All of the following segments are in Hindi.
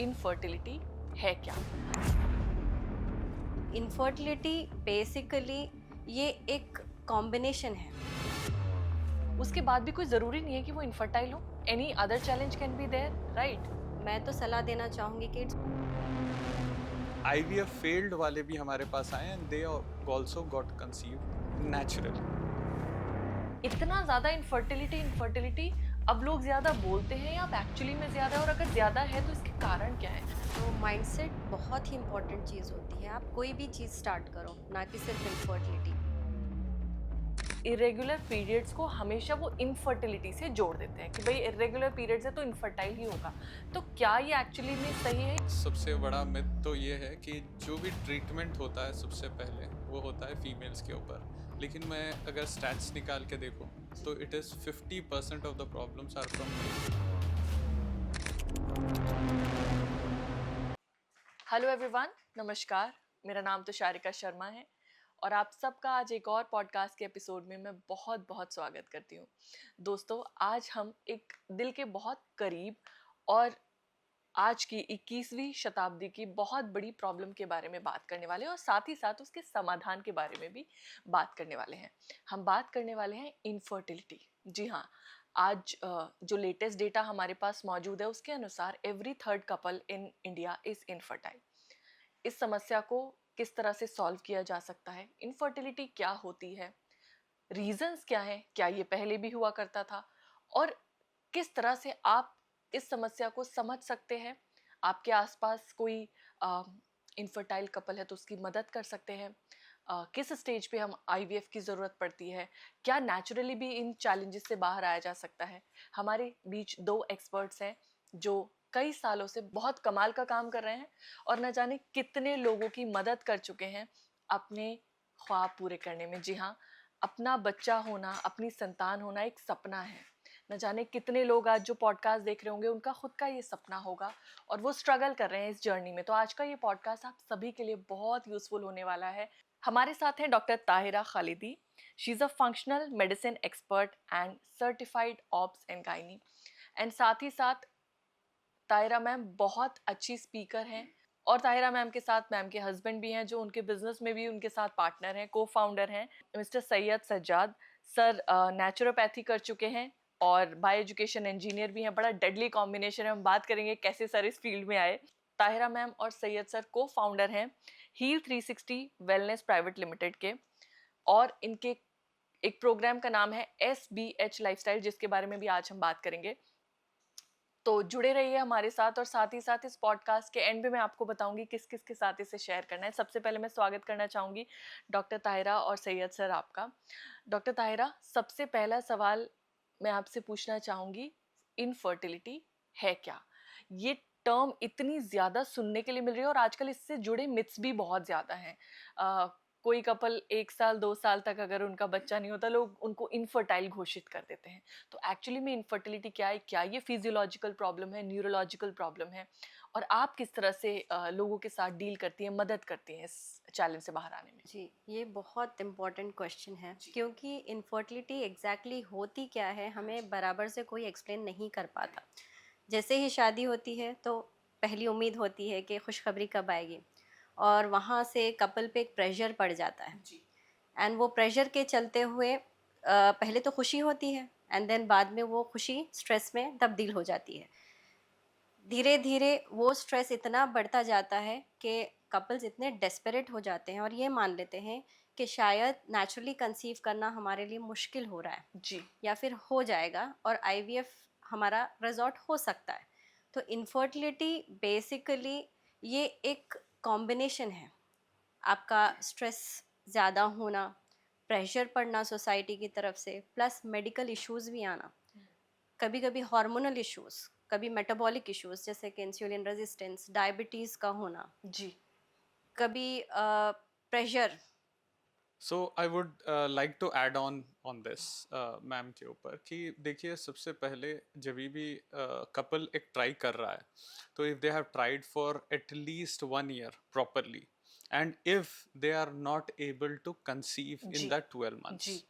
इनफर्टिलिटी है क्या? इनफर्टिलिटी बेसिकली ये एक कॉम्बिनेशन है। उसके बाद भी कोई ज़रूरी नहीं है कि वो इनफर्टाइल हो। Any other challenge can be there, right? मैं तो सलाह देना चाहूँगी कि IVF फेल्ड वाले भी हमारे पास आए and they also got conceived naturally. इतना ज़्यादा इनफर्टिलिटी अब लोग ज़्यादा बोलते हैं या अब एक्चुअली में ज़्यादा है, और अगर ज़्यादा है तो इसके कारण क्या है? तो माइंडसेट बहुत ही इम्पोर्टेंट चीज़ होती है। आप कोई भी चीज़ स्टार्ट करो, ना कि सिर्फ इनफर्टिलिटी। इरेगुलर पीरियड्स को हमेशा वो इनफर्टिलिटी से जोड़ देते हैं कि भाई इरेगुलर पीरियड्स है तो इनफर्टाइल ही होगा। तो क्या ये एक्चुअली में सही है? सबसे बड़ा मिथ तो ये है कि जो भी ट्रीटमेंट होता है सबसे पहले वो होता है फीमेल्स के ऊपर, लेकिन मैं अगर स्टैट्स निकाल के देखूं तो it is 50% of the problems are from male. Hello everyone, नमस्कार। मेरा नाम तो शारिका शर्मा है और आप सबका आज एक और पॉडकास्ट के एपिसोड में मैं बहुत बहुत स्वागत करती हूँ। दोस्तों, आज हम एक दिल के बहुत करीब और आज की 21वीं शताब्दी की बहुत बड़ी प्रॉब्लम के बारे में बात करने वाले हैं और साथ ही साथ उसके समाधान के बारे में भी बात करने वाले हैं। हम बात करने वाले हैं इनफर्टिलिटी। जी हाँ, आज जो लेटेस्ट डेटा हमारे पास मौजूद है उसके अनुसार every third couple in India is infertile. इस समस्या को किस तरह से सॉल्व किया जा सकता है? इनफर्टिलिटी क्या होती है? रीजंस क्या हैं? क्या ये पहले भी हुआ करता था? और किस तरह से आप इस समस्या को समझ सकते हैं? आपके आसपास कोई इनफर्टाइल कपल है तो उसकी मदद कर सकते हैं। किस स्टेज पे हम IVF की ज़रूरत पड़ती है? क्या नेचुरली भी इन चैलेंजेस से बाहर आया जा सकता है? हमारे बीच दो एक्सपर्ट्स हैं जो कई सालों से बहुत कमाल का काम कर रहे हैं और न जाने कितने लोगों की मदद कर चुके हैं अपने ख्वाब पूरे करने में। जी हाँ, अपना बच्चा होना, अपनी संतान होना एक सपना है। न जाने कितने लोग आज जो पॉडकास्ट देख रहे होंगे उनका खुद का ये सपना होगा और वो स्ट्रगल कर रहे हैं इस जर्नी में। तो आज का ये पॉडकास्ट आप सभी के लिए बहुत यूजफुल होने वाला है। हमारे साथ हैं doctor Tahira Khalidi. She is a functional medicine expert and certified obs and gynae. And साथ ही साथ ताहिरा मैम बहुत अच्छी स्पीकर हैं और ताहिरा मैम के साथ मैम के हस्बैंड भी हैं जो उनके बिजनेस में भी उनके साथ पार्टनर हैं, को फाउंडर हैं, mister Syed Sajjad sir. Naturopathy कर चुके हैं और बायो एजुकेशन इंजीनियर भी हैं। बड़ा डेडली कॉम्बिनेशन है। हम बात करेंगे कैसे सर इस फील्ड में आए। ताहिरा मैम और सैयद सर को फाउंडर हैं हील 360 वेलनेस प्राइवेट लिमिटेड के, और इनके एक प्रोग्राम का नाम है SBH लाइफस्टाइल, जिसके बारे में भी आज हम बात करेंगे। तो जुड़े रहिए हमारे साथ और साथ ही साथ इस पॉडकास्ट के एंड में मैं आपको बताऊंगी किस किस के साथ इसे शेयर करना है। सबसे पहले मैं स्वागत करना चाहूँगी डॉक्टर ताहिरा और सैयद सर आपका। डॉक्टर ताहिरा, सबसे पहला सवाल मैं आपसे पूछना चाहूँगी, इनफर्टिलिटी है क्या? ये टर्म इतनी ज़्यादा सुनने के लिए मिल रही है और आजकल इससे जुड़े मिथ्स भी बहुत ज़्यादा हैं। कोई कपल 1 साल 2 साल तक अगर उनका बच्चा नहीं होता, लोग उनको इनफर्टाइल घोषित कर देते हैं। तो एक्चुअली में इनफर्टिलिटी क्या है? क्या ये फिजियोलॉजिकल प्रॉब्लम है, न्यूरोलॉजिकल प्रॉब्लम है? और आप किस तरह से लोगों के साथ डील करती हैं, मदद करती हैं इस चैलेंज से बाहर आने में? जी, ये बहुत इम्पोर्टेंट क्वेश्चन है क्योंकि इनफर्टिलिटी एग्जैक्टली होती क्या है हमें बराबर से कोई एक्सप्लेन नहीं कर पाता। जैसे ही शादी होती है तो पहली उम्मीद होती है कि खुशखबरी कब आएगी, और वहाँ से कपल पे एक प्रेशर पड़ जाता है। एंड वो प्रेशर के चलते हुए पहले तो खुशी होती है एंड देन बाद में वो खुशी स्ट्रेस में तब्दील हो जाती है। धीरे धीरे वो स्ट्रेस इतना बढ़ता जाता है कि कपल्स इतने डेस्परेट हो जाते हैं और ये मान लेते हैं कि शायद नेचुरली कंसीव करना हमारे लिए मुश्किल हो रहा है जी, या फिर हो जाएगा और IVF हमारा रिजॉर्ट हो सकता है। तो इनफर्टिलिटी बेसिकली ये एक कॉम्बिनेशन है। आपका स्ट्रेस ज़्यादा होना, प्रेशर पड़ना सोसाइटी की तरफ से, प्लस मेडिकल इश्यूज़ भी आना, कभी कभी हार्मोनल इश्यूज़, कभी मेटाबॉलिक इश्यूज़ जैसे कि इंसुलिन रेजिस्टेंस, डायबिटीज़ का होना, जी, कभी pressure. So I would like to add on this ma'am के ऊपर कि देखिए, सबसे पहले जब भी कपल एक ट्राई कर रहा है तो if they have tried for at least 1 year properly and if they are not able to conceive in जी, दैट 12 months, जी,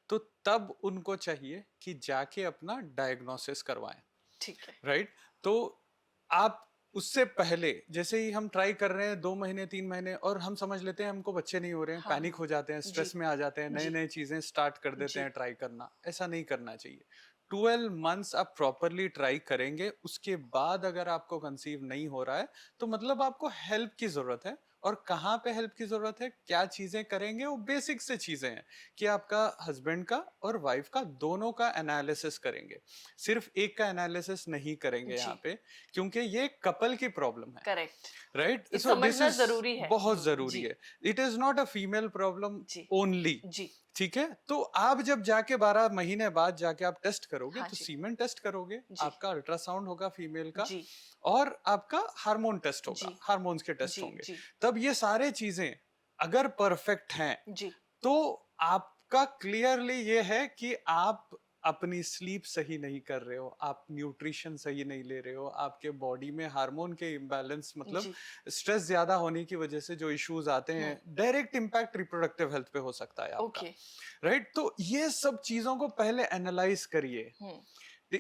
तो तब उनको चाहिए कि जाके अपना डायग्नोसिस करवाएं। ठीक है। राइट? तो आप उससे पहले जैसे ही हम ट्राई कर रहे हैं 2 महीने 3 महीने और हम समझ लेते हैं हमको बच्चे नहीं हो रहे हैं, हाँ, पैनिक हो जाते हैं, जी, स्ट्रेस में आ जाते हैं, नए जी, नए चीजें स्टार्ट कर देते जी, हैं ट्राई करना। ऐसा नहीं करना चाहिए। 12 मंथ्स आप प्रॉपरली ट्राई करेंगे, उसके बाद अगर आपको कंसीव नहीं हो रहा है तो मतलब आपको हेल्प की जरूरत है। और कहाँ पे हेल्प की जरूरत है, क्या चीजें करेंगे, वो बेसिक से चीजें हैं कि आपका हस्बैंड का और वाइफ का दोनों का एनालिसिस करेंगे, सिर्फ एक का एनालिसिस नहीं करेंगे जी, यहाँ पे, क्योंकि ये कपल की प्रॉब्लम है। करेक्ट। राइट, ये सो दिस समझना इज ज़रूरी है। बहुत जरूरी जी, है। It is not a female problem जी, ओनली। जी, ठीक है, तो आप जब जाके 12 महीने बाद जाके आप टेस्ट करोगे हाँ तो जी, सीमेन टेस्ट करोगे, जी, आपका अल्ट्रासाउंड होगा फीमेल का, जी, और आपका हार्मोन टेस्ट जी, होगा, हार्मोन्स के टेस्ट जी, होंगे। जी, तब ये सारे चीजें अगर परफेक्ट हैं जी, तो आपका क्लियरली ये है कि आप अपनी स्लीप सही नहीं कर रहे हो, आप न्यूट्रिशन सही नहीं ले रहे हो, आपके बॉडी में हार्मोन के इम्बैलेंस, मतलब जी, स्ट्रेस ज्यादा होने की वजह से जो इश्यूज आते हैं, हुँ, डायरेक्ट इम्पैक्ट रिप्रोडक्टिव हेल्थ पे हो सकता है आपका। ओके, राइट, तो ये सब चीजों को पहले एनालाइज करिए, हुँ,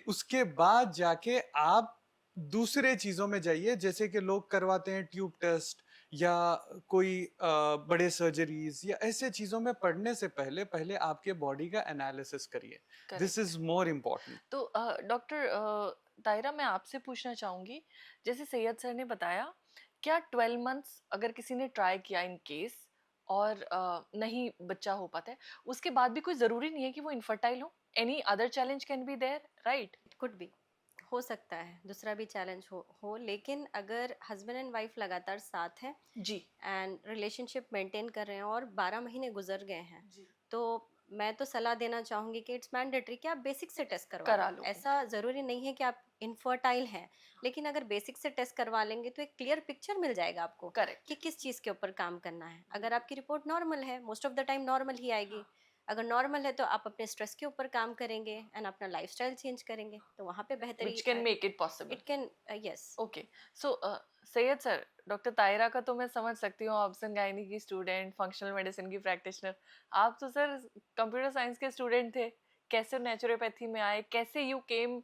उसके बाद जाके आप दूसरे चीजों में जाइए, जैसे कि लोग करवाते हैं ट्यूब टेस्ट या कोई बड़े सर्जरीज या ऐसे चीजों में पढ़ने से पहले पहले आपके बॉडी का एनालिसिस करिए। This correct. Is more important. तो डॉक्टर तायरा, मैं आपसे पूछना चाहूँगी, जैसे सैयद सर ने बताया, क्या 12 मंथ्स अगर किसी ने ट्राई किया इन केस और नहीं बच्चा हो पाता है, उसके बाद भी कोई ज़रूरी नहीं है कि वो इनफर्टाइल हो? Any other challenge can be there, right? It could be, हो सकता है दूसरा भी चैलेंज हो, लेकिन अगर हस्बैंड एंड वाइफ लगातार साथ हैं जी, एंड रिलेशनशिप मेंटेन कर रहे हैं और 12 महीने गुजर गए हैं, जी, तो मैं तो सलाह देना चाहूँगी कि इट्स मैंडेटरी कि आप बेसिक से टेस्ट करवा करा लो। लो। ऐसा ज़रूरी नहीं है कि आप इनफर्टाइल हैं, लेकिन अगर बेसिक से टेस्ट करवा लेंगे तो एक क्लियर पिक्चर मिल जाएगा आपको करेक्ट। कि किस चीज़ के ऊपर काम करना है। अगर आपकी रिपोर्ट नॉर्मल है, most of the time normal ही आएगी। अगर नॉर्मल है तो आप अपने स्ट्रेस के ऊपर काम करेंगे एंड अपना लाइफस्टाइल चेंज करेंगे, तो वहाँ पे व्हिच बेहतरी can make it possible. It can yes. Okay. So Syed sir, doctor Tahira का तो मैं समझ सकती हूँ, ऑब्सन गायनी की स्टूडेंट, फंक्शनल मेडिसिन की प्रैक्टिशनर। आप तो सर कंप्यूटर साइंस के स्टूडेंट थे, कैसे नेचुरोपैथी में आए, कैसे you came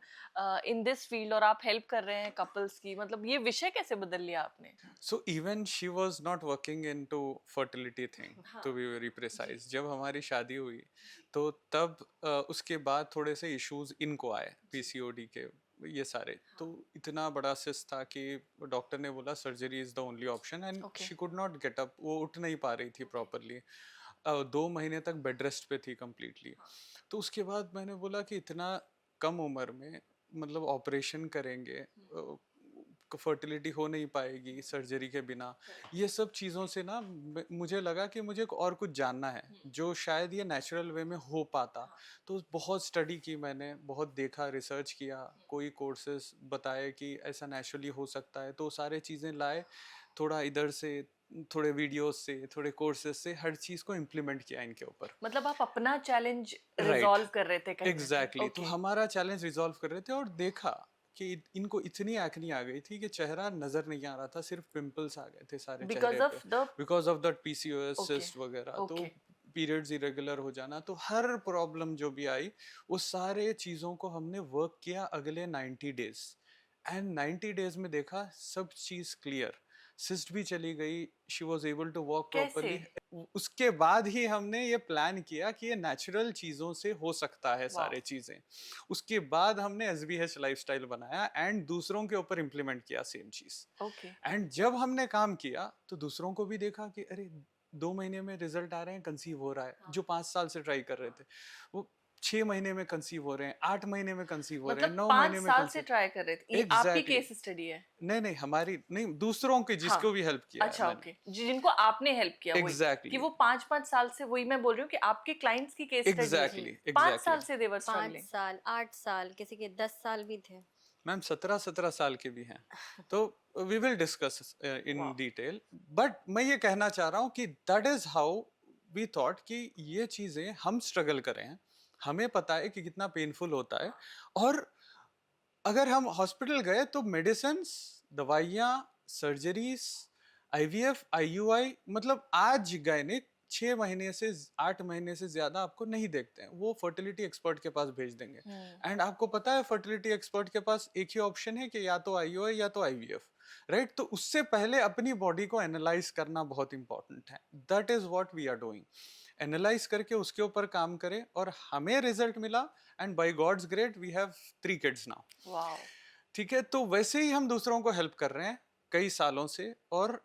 in this field और आप हेल्प कर रहे हैं कपल्स की, मतलब ये विषय कैसे बदल लिया आपने? So even she was not working into fertility thing, हाँ, टू बी वेरी जी, प्रिसाइज। जब हमारी शादी हुई तो तब उसके बाद थोड़े से इश्यूज इनको आए, जी, पीसीओडी के, ये सारे। तो हाँ, इतना बड़ा सिस्ट था कि डॉक्टर ने बोला surgery is the only option, and okay, she could not get up, वो उठ नहीं पा रही थी ओके, प्रॉपरली। 2 महीने तक बेड रेस्ट पे थी कम्प्लीटली। हाँ, तो उसके बाद मैंने बोला कि इतना कम उम्र में मतलब ऑपरेशन करेंगे, फर्टिलिटी हो नहीं पाएगी सर्जरी के बिना। करेक्ट, ये सब चीज़ों से ना मुझे लगा कि मुझे और कुछ जानना है जो शायद ये नेचुरल वे में हो पाता। हाँ, तो बहुत स्टडी की मैंने, बहुत देखा, रिसर्च किया, कोई कोर्सेज बताए कि ऐसा नेचुरली हो सकता है, तो सारे चीज़ें लाए, थोड़ा इधर से, थोड़े वीडियोस से, थोड़े कोर्सेज से, हर चीज़ को इम्प्लीमेंट किया इनके ऊपर। मतलब आप अपना चैलेंज राइट, रिजॉल्व कर रहे थे कहीं ना कहीं। एग्जैक्टली। तो ओके, हमारा चैलेंज रिजॉल्व कर रहे थे और देखा कि इनको इतनी एक्नी आ गई थी कि चेहरा नजर नहीं आ रहा था, सिर्फ पिंपल्स आ गए थे सारे बिकॉज चेहरे पे, of the, because of that PCOS okay, cyst वगैरह। तो ओके, पीरियड्स इरेगुलर हो जाना, तो हर प्रॉब्लम जो भी आई, वो सारे चीज़ों को हमने वर्क किया अगले 90 डेज। एंड 90 डेज में देखा सब चीज़ क्लियर, सिस्ट भी चली गई, she was able to walk कैसे? प्रॉपरली। उसके बाद ही हमने ये प्लान किया कि ये नेचुरल चीज़ों से हो सकता है वाओ, सारे चीज़ें। उसके बाद हमने एसबीएच लाइफस्टाइल बनाया एंड दूसरों के ऊपर इम्प्लीमेंट किया सेम चीज़। ओके, एंड जब हमने काम किया तो दूसरों को भी देखा कि अरे 2 महीने में रिजल्ट आ रहे हैं, कंसीव हो रहा है। हाँ, जो 5 साल से ट्राई कर रहे थे वो 6 महीने में कंसीव हो रहे हैं, 8 महीने में कंसीव हो रहे हैं, मतलब 9 महीने 5 में साल से कंसीव। ट्राई कर रहे थे, ये आपकी एग्जैक्टली। केस स्टडी है? नहीं नहीं, हमारी नहीं, दूसरों के हाँ, जिसको भी हेल्प किया है अच्छा, मैंने। ओके, जिनको आपने हेल्प किया, वही कि एग्जैक्टली, वो 5-5 साल से, वही मैं बोल रही हूँ कि आपके क्लाइंट्स की केस स्टडी है। Exactly, 5 exactly. साल से दे वर 5 साल, 8 साल, किसी के 10 साल भी थे। मैम 17-17 साल के भी हैं। तो वी विल डिस्कस इन वाह, डिटेल, बट मैं ये कहना चाह रहा हूँ कि that is how we thought कि ये चीज़ें हम स्ट्रगल करें हैं, हमें पता है कि कितना पेनफुल होता है। और अगर हम हॉस्पिटल गए तो मेडिसिन, दवाइयाँ, सर्जरीज, आईवीएफ, आईयूआई, मतलब आज गायनिक 6 महीने से 8 महीने से ज्यादा आपको नहीं देखते हैं, वो फर्टिलिटी एक्सपर्ट के पास भेज देंगे। एंड आपको पता है फर्टिलिटी एक्सपर्ट के पास एक ही ऑप्शन है कि या तो आईयूआई या तो आईवीएफ। राइट? तो उससे पहले अपनी बॉडी को एनालाइज करना बहुत इंपॉर्टेंट है. That is what we are doing. Analyse करके उसके ऊपर काम करें और हमें रिजल्ट मिला, and by God's great we have 3 kids now. Wow, ठीक है, तो वैसे ही हम दूसरों को हेल्प कर रहे हैं कई सालों से, और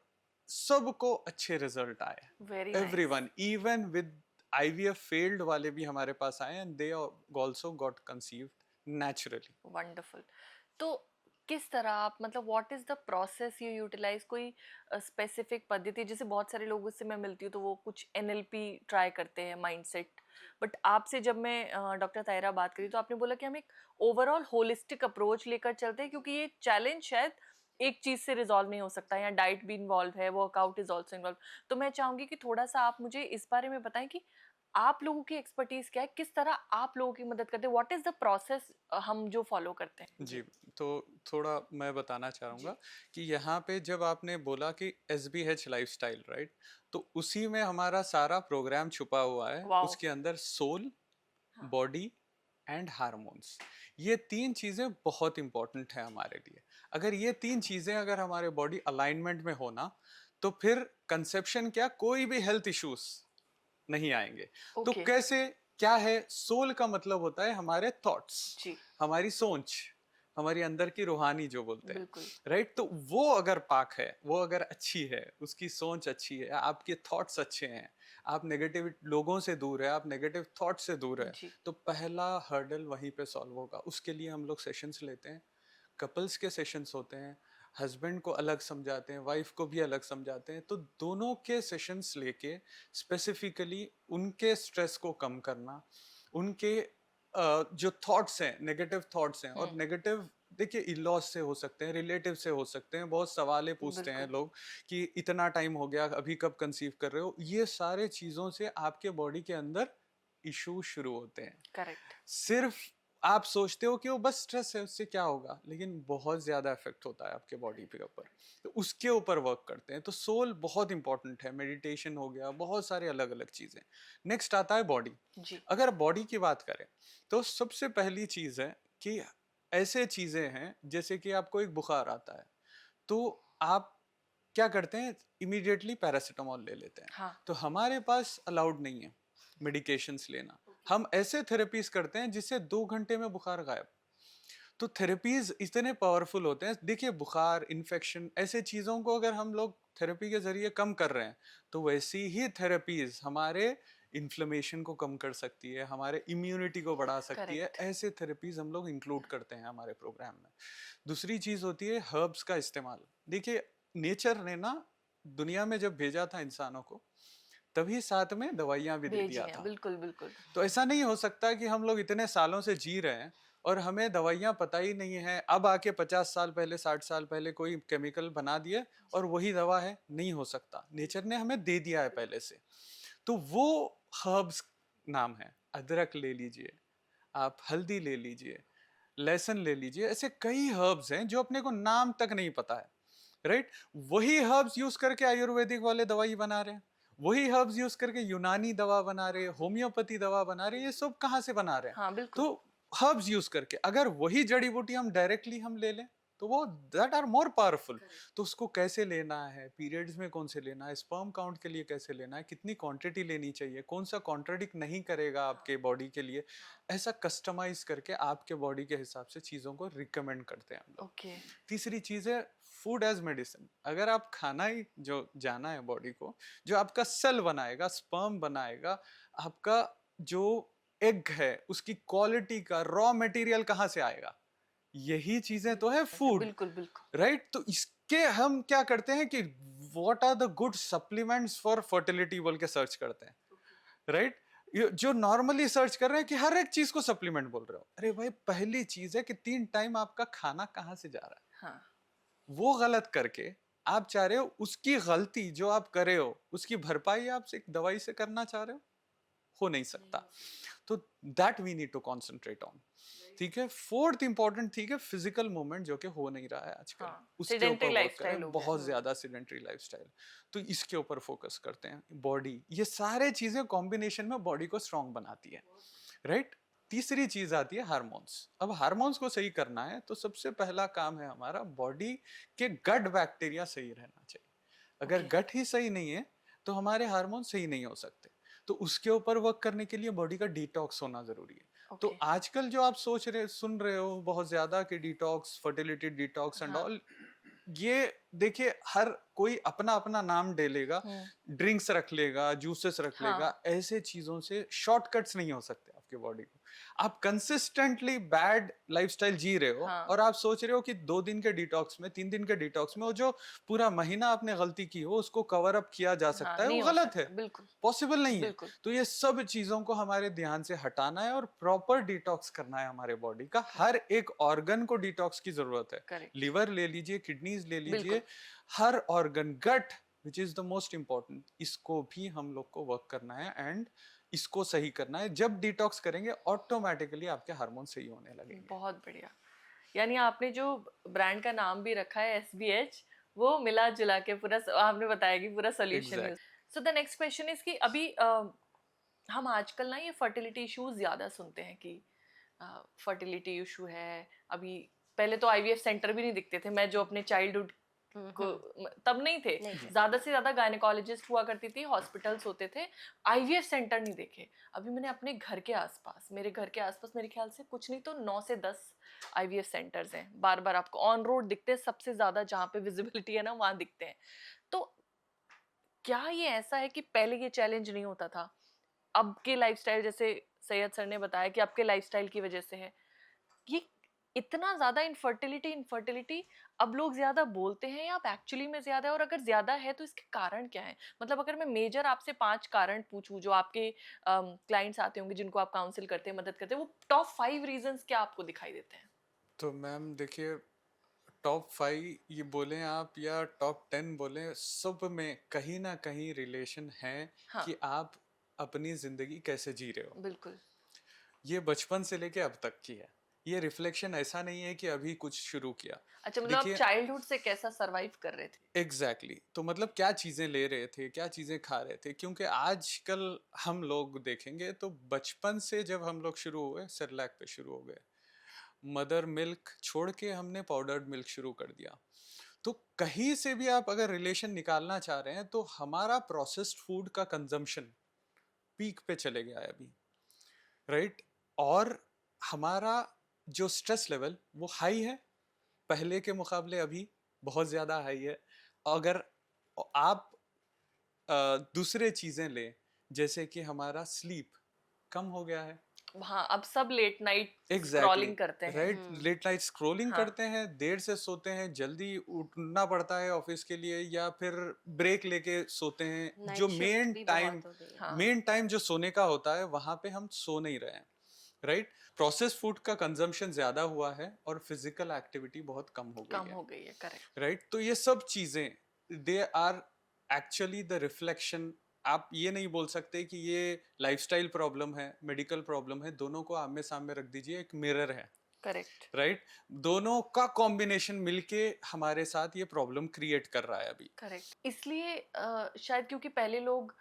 सबको अच्छे रिजल्ट आए. Very nice, everyone, even with IVF failed वाले भी हमारे पास आए, and they also got conceived naturally. Wonderful. तो किस तरह आप, मतलब what is the process you utilise? कोई स्पेसिफिक पद्धति? जैसे बहुत सारे लोगों से मैं मिलती हूँ तो वो कुछ NLP ट्राई करते हैं, माइंडसेट. बट आपसे जब मैं डॉक्टर तायरा बात करी तो आपने बोला कि हम एक ओवरऑल होलिस्टिक अप्रोच लेकर चलते हैं, क्योंकि ये चैलेंज शायद एक चीज से रिजॉल्व नहीं हो सकता. यहाँ डाइट भी इन्वॉल्व है, वर्कआउट इज ऑल्सो इन्वॉल्व. तो मैं चाहूंगी कि थोड़ा सा आप मुझे इस बारे में बताएं कि आप लोगों की एक्सपर्टीज क्या है, किस तरह आप लोगों की मदद करते हैं, व्हाट इज द प्रोसेस हम जो फॉलो करते हैं. जी, तो थोड़ा मैं बताना चाहूँगा कि यहाँ पे जब आपने बोला कि SBH लाइफस्टाइल, राइट, तो उसी में हमारा सारा प्रोग्राम छुपा हुआ है. वाओ, उसके अंदर सोल, हाँ, बॉडी एंड हार्मोन्स, ये 3 चीज़ें बहुत इंपॉर्टेंट है हमारे लिए. अगर ये 3 चीज़ें अगर हमारे बॉडी अलाइनमेंट में हो ना, तो फिर कंसेप्शन क्या, कोई भी हेल्थ इश्यूज नहीं आएंगे. तो ओके, कैसे, क्या है सोल? का मतलब होता है हमारे थॉट्स, जी, हमारी सोच, हमारी अंदर की रूहानी जो बोलते हैं, बिल्कुल, राइट? तो वो अगर पाक है, वो अगर अच्छी है, उसकी सोच अच्छी है, आपके थॉट्स अच्छे हैं, आप नेगेटिव लोगों से दूर है, आप नेगेटिव थॉट से दूर है, जी, तो पहला हर्डल वहीं पे सॉल्व होगा. उसके लिए हम लोग सेशंस लेते हैं, कपल्स के सेशंस होते हैं, हस्बैंड को अलग समझाते हैं, वाइफ को भी अलग समझाते हैं. तो दोनों के सेशंस लेके स्पेसिफिकली उनके स्ट्रेस को कम करना, उनके जो थॉट्स हैं, नेगेटिव थॉट्स हैं, और नेगेटिव देखिए इलॉज से हो सकते हैं, रिलेटिव से हो सकते हैं, बहुत सवालें पूछते हैं बिल्कुल, लोग कि इतना टाइम हो गया, अभी कब कंसीव कर रहे हो. ये सारे चीज़ों से आपके बॉडी के अंदर इशू शुरू होते हैं. करेक्ट, सिर्फ आप सोचते हो कि वो बस स्ट्रेस है, उससे क्या होगा, लेकिन बहुत ज्यादा इफेक्ट होता है आपके बॉडी पे ऊपर. तो उसके ऊपर वर्क करते हैं. तो सोल बहुत इंपॉर्टेंट है, मेडिटेशन हो गया, बहुत सारे अलग अलग चीजें. नेक्स्ट आता है बॉडी. जी, अगर बॉडी की बात करें तो सबसे पहली चीज है कि ऐसे चीजें हैं जैसे कि आपको एक बुखार आता है, तो आप क्या करते हैं, इमीडिएटली पैरासीटामोल ले लेते हैं. हाँ, तो हमारे पास अलाउड नहीं है मेडिकेशंस लेना. हम ऐसे थेरेपीज करते हैं जिससे 2 घंटे में बुखार गायब. तो थेरेपीज इतने पावरफुल होते हैं. देखिए बुखार, इन्फेक्शन, ऐसे चीज़ों को अगर हम लोग थेरेपी के जरिए कम कर रहे हैं, तो वैसी ही थेरेपीज हमारे इन्फ्लेमेशन को कम कर सकती है, हमारे इम्यूनिटी को बढ़ा सकती है. करेक्ट, ऐसे थेरेपीज हम लोग इंक्लूड करते हैं हमारे प्रोग्राम में. दूसरी चीज़ होती है हर्ब्स का इस्तेमाल. देखिए नेचर ने ना दुनिया में जब भेजा था इंसानों को, तभी साथ में दवाइयाँ भी दे भेजी दिया हैं, था. बिल्कुल, बिल्कुल, तो ऐसा नहीं हो सकता कि हम लोग इतने सालों से जी रहे हैं और हमें दवाइयाँ पता ही नहीं है, अब आके 50 साल पहले, 60 साल पहले कोई केमिकल बना दिए और वही दवा है. नहीं हो सकता, नेचर ने हमें दे दिया है पहले से. तो वो हर्ब्स नाम है, अदरक ले लीजिए आप, हल्दी ले लीजिए, लहसुन ले लीजिए, ऐसे कई हर्ब्स हैं जो अपने को नाम तक नहीं पता है, राइट? वही हर्ब्स यूज करके आयुर्वेदिक वाले दवाई बना रहे हैं, वही हर्ब्स यूज करके यूनानी दवा बना रहे हैं, होम्योपैथी दवा बना रहे हैं. ये सब कहाँ से बना रहे हैं? हाँ, बिल्कुल, तो हर्ब्स यूज करके अगर वही जड़ी बूटी हम डायरेक्टली हम ले लें, तो वो दैट आर मोर पावरफुल. तो उसको कैसे लेना है, पीरियड्स में कौन से लेना है, स्पर्म काउंट के लिए कैसे लेना है, कितनी क्वांटिटी लेनी चाहिए, कौन सा कॉन्ट्राडिक्ट नहीं करेगा आपके बॉडी के लिए, ऐसा कस्टमाइज करके आपके बॉडी के हिसाब से चीज़ों को रिकमेंड करते हैं हम लोग. ओके, तीसरी चीज़ है फूड एज मेडिसिन. अगर आप खाना ही जो जाना है बॉडी को, जो आपका सेल बनाएगा, स्पर्म बनाएगा, आपका जो एग है उसकी क्वालिटी का रॉ मटेरियल कहाँ से आएगा, यही चीजें तो है फूड, बिल्कुल, बिल्कुल, राइट? तो इसके हम क्या करते हैं कि what are the good supplements for fertility बोल के सर्च करते हैं, राइट? जो नॉर्मली सर्च कर रहे हैं कि हर एक चीज को सप्लीमेंट बोल रहे हो. अरे भाई पहली चीज है कि 3 टाइम आपका खाना कहाँ से जा रहा है, हाँ, वो गलत करके आप चाह रहे हो उसकी गलती जो आप कर रहे हो उसकी भरपाई आप एक दवाई से करना चाह रहे हो नहीं सकता. तो that we need to concentrate on. ठीक है, फोर्थ इंपॉर्टेंट ठीक है फिजिकल मूवमेंट जो कि हो नहीं रहा है आजकल, हाँ, उसके सेडेंटरी ऊपर वर्क लाइफस्टाइल करें. हो गया, बहुत ज्यादा सीडेंटरी लाइफस्टाइल, तो इसके ऊपर फोकस करते हैं. बॉडी, ये सारे चीजें कॉम्बिनेशन में बॉडी को स्ट्रांग बनाती है, राइट? तीसरी चीज आती है हार्मोन्स। अब हार्मोन्स को सही करना है तो सबसे पहला काम है हमारा बॉडी के गट बैक्टीरिया सही रहना चाहिए। अगर Okay. गट ही सही नहीं है तो हमारे हार्मोन सही नहीं हो सकते। तो उसके ऊपर वर्क करने के लिए बॉडी का डिटॉक्स होना जरूरी है। तो Okay. आजकल जो आप सुन रहे हो बहुत ज्यादा कि डिटॉक्स, फर्टिलिटी डिटॉक्स एंड हाँ. ऑल, ये देखिए हर कोई अपना अपना नाम दे लेगा, ड्रिंक्स रख लेगा, जूसेस रख हाँ. लेगा। ऐसे चीजों से शॉर्टकट्स नहीं हो सकते आपके बॉडी को। आप कंसिस्टेंटली बैड लाइफस्टाइल जी रहे हो हाँ. और आप सोच रहे हो कि 2 दिन के डिटॉक्स में, 3 दिन के डिटॉक्स में वो जो पूरा महीना आपने गलती की हो उसको कवर अप किया जा हाँ, सकता है, नहीं वो हो गलत सकता, है, बिल्कुल पॉसिबल नहीं है। बिल्कुल. तो ये सब चीजों को हमारे ध्यान से हटाना है और प्रॉपर डिटॉक्स करना है हमारे बॉडी का। हर एक ऑर्गन को डिटॉक्स की जरूरत है। करेक्ट. लिवर ले लीजिए, किडनीज ले लीजिए, बिल्कुल. हर organ, gut which is the most important, इसको भी हम लोग को वर्क करना है एंड इसको सही करना है। जब डिटॉक्स करेंगे ऑटोमेटिकली आपके हार्मोन सही होने लगेंगे। बहुत बढ़िया. यानी आपने जो ब्रांड का नाम भी रखा है SBH, वो मिला जुला के पूरा आपने बताया कि पूरा सोल्यूशन है. So the next question is कि अभी हम आजकल ना ये फर्टिलिटी इश्यूज ज्यादा सुनते हैं कि फर्टिलिटी इशू है. अभी पहले तो IVF सेंटर भी नहीं दिखते थे. मैं जो अपने चाइल्डहुड को तब नहीं थे. ज्यादा से ज्यादा गायनेकोलॉजिस्ट हुआ करती थी, हॉस्पिटल्स होते थे, IVF सेंटर नहीं देखे. अभी मैंने अपने घर के आसपास, मेरे घर के आसपास मेरे ख्याल से कुछ नहीं तो 9 से 10 IVF सेंटर्स हैं. बार बार आपको ऑन रोड दिखते हैं, सबसे ज्यादा जहाँ पे विजिबिलिटी है ना वहां दिखते हैं. तो क्या ये ऐसा है कि पहले ये चैलेंज नहीं होता था, अब के लाइफस्टाइल, जैसे सैयद सर ने बताया कि आपके लाइफस्टाइल की वजह से है ये इतना ज्यादा इनफर्टिलिटी अब लोग ज्यादा बोलते हैं या अब एक्चुअली में ज्यादा है? और अगर ज्यादा है तो इसके कारण क्या है? मतलब अगर मैं मेजर आपसे 5 कारण पूछूं जो आपके क्लाइंट्स आते होंगे जिनको आप काउंसिल करते हैं, मदद करते हैं, वो टॉप 5 रीजंस क्या आपको दिखाई देते हैं? तो मैम देखिए, टॉप 5 ये बोलें आप या टॉप 10 बोलें, सब में कहीं ना कहीं रिलेशन है हाँ. कि आप अपनी जिंदगी कैसे जी रहे हो। बिल्कुल. ये बचपन से लेके अब तक की है। ये रिफ्लेक्शन ऐसा नहीं है कि अभी कुछ शुरू किया। अच्छा, मतलब आप चाइल्डहुड से कैसा सरवाइव कर रहे थे? एग्जैक्टली तो मतलब क्या चीजें ले रहे थे, क्या चीजें खा रहे थे। क्योंकि आजकल हम लोग देखेंगे तो बचपन से जब हम लोग शुरू हुए, सेरेलैक पे शुरू हो गए, मदर मिल्क छोड़ के हमने पाउडर्ड मिल्क शुरू कर दिया। तो कहीं से भी आप अगर रिलेशन निकालना चाह रहे हैं तो हमारा प्रोसेस्ड फूड का कंजम्पशन पीक पे चले गया है अभी, राइट। और हमारा जो स्ट्रेस लेवल वो हाई है, पहले के मुकाबले अभी बहुत ज़्यादा हाई है। अगर आप दूसरे चीज़ें लें, जैसे कि हमारा स्लीप कम हो गया है। हाँ, अब सब लेट नाइट एग्जैक्टली स्क्रॉलिंग करते हैं. राइट, लेट नाइट स्क्रोलिंग हाँ. करते हैं, देर से सोते हैं, जल्दी उठना पड़ता है ऑफिस के लिए या फिर ब्रेक लेके सोते हैं। नाइट जो शिफ्ट मेन भी टाइम बहुत हो गई है. हाँ. मेन टाइम जो सोने का होता है वहां पे हम सो नहीं रहे हैं, राइट। प्रोसेस फूड का कंजम्पशन ज्यादा हुआ है और फिजिकल एक्टिविटी बहुत कम हो गई है, करेक्ट. राइट। तो ये सब चीजें they are actually the reflection. आप ये नहीं बोल सकते कि ये लाइफस्टाइल प्रॉब्लम है, मेडिकल प्रॉब्लम है। दोनों को आमने सामने रख दीजिए, एक मिरर है, करेक्ट. राइट। दोनों का कॉम्बिनेशन मिलके हमारे साथ ये प्रॉब्लम क्रिएट कर रहा है अभी। करेक्ट. इसलिए शायद क्योंकि पहले लोग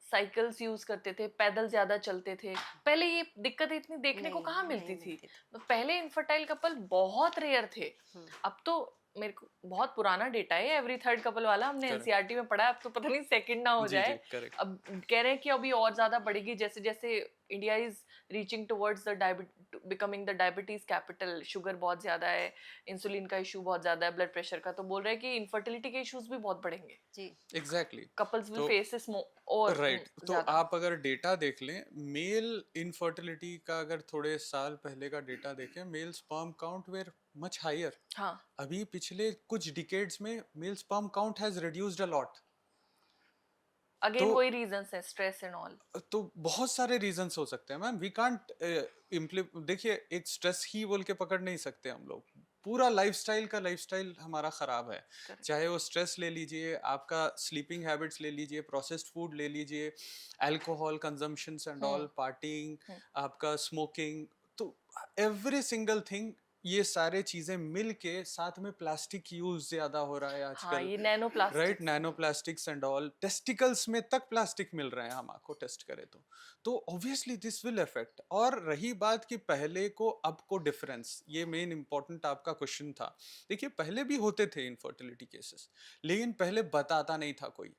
साइकिल्स यूज करते थे, पैदल ज्यादा चलते थे, पहले ये दिक्कतें इतनी देखने को कहाँ मिलती थी. पहले इनफर्टाइल कपल बहुत रेयर थे. अब तो मेरे को बहुत पुराना डेटा है, एवरी थर्ड कपल वाला हमने NCERT में पढ़ा है. अब तो पता नहीं सेकंड ना हो जाए. अब कह रहे हैं कि अभी और ज्यादा बढ़ेगी जैसे जैसे India is reaching towards the becoming the diabetes capital. Sugar बहुत ज्यादा है, इंसुलिन का इशू बहुत ज्यादा है, ब्लड प्रेशर का. तो बोल रहे हैं कि इनफर्टिलिटी के इश्यूज भी बहुत बढ़ेंगे. जी, exactly. Couples will face this और राइट. तो आप अगर डेटा देख लें, मेल इनफर्टिलिटी का अगर थोड़े साल पहले का डेटा देखें, male sperm count were much higher. हाँ. अभी पिछले कुछ डिकेड्स में male sperm count has reduced a lot. Again वही रीजंस है, स्ट्रेस एंड ऑल. तो बहुत सारे रीजंस हो सकते हैं मैम. वी कांट देखिए, एक स्ट्रेस ही बोल के पकड़ नहीं सकते हम लोग. पूरा लाइफस्टाइल हमारा खराब है. चाहे वो स्ट्रेस ले लीजिए, आपका स्लीपिंग हैबिट्स ले लीजिए, प्रोसेस्ड फूड ले लीजिए, alcohol consumptions and all, partying, आपका स्मोकिंग. तो एवरी सिंगल थिंग ये सारे चीजें मिल के साथ में प्लास्टिक यूज ज्यादा हो रहा है हाँ, आजकल, ये nano right, plastics nano plastics and all, testicles में तक प्लास्टिक मिल रहे हैं हम आपको टेस्ट करें तो ऑब्वियसली दिस विल अफेक्ट। और रही बात कि पहले को अब को डिफरेंस, ये मेन इंपॉर्टेंट आपका क्वेश्चन था। देखिए पहले भी होते थे इनफर्टिलिटी केसेस, लेकिन पहले बताता नहीं था कोई,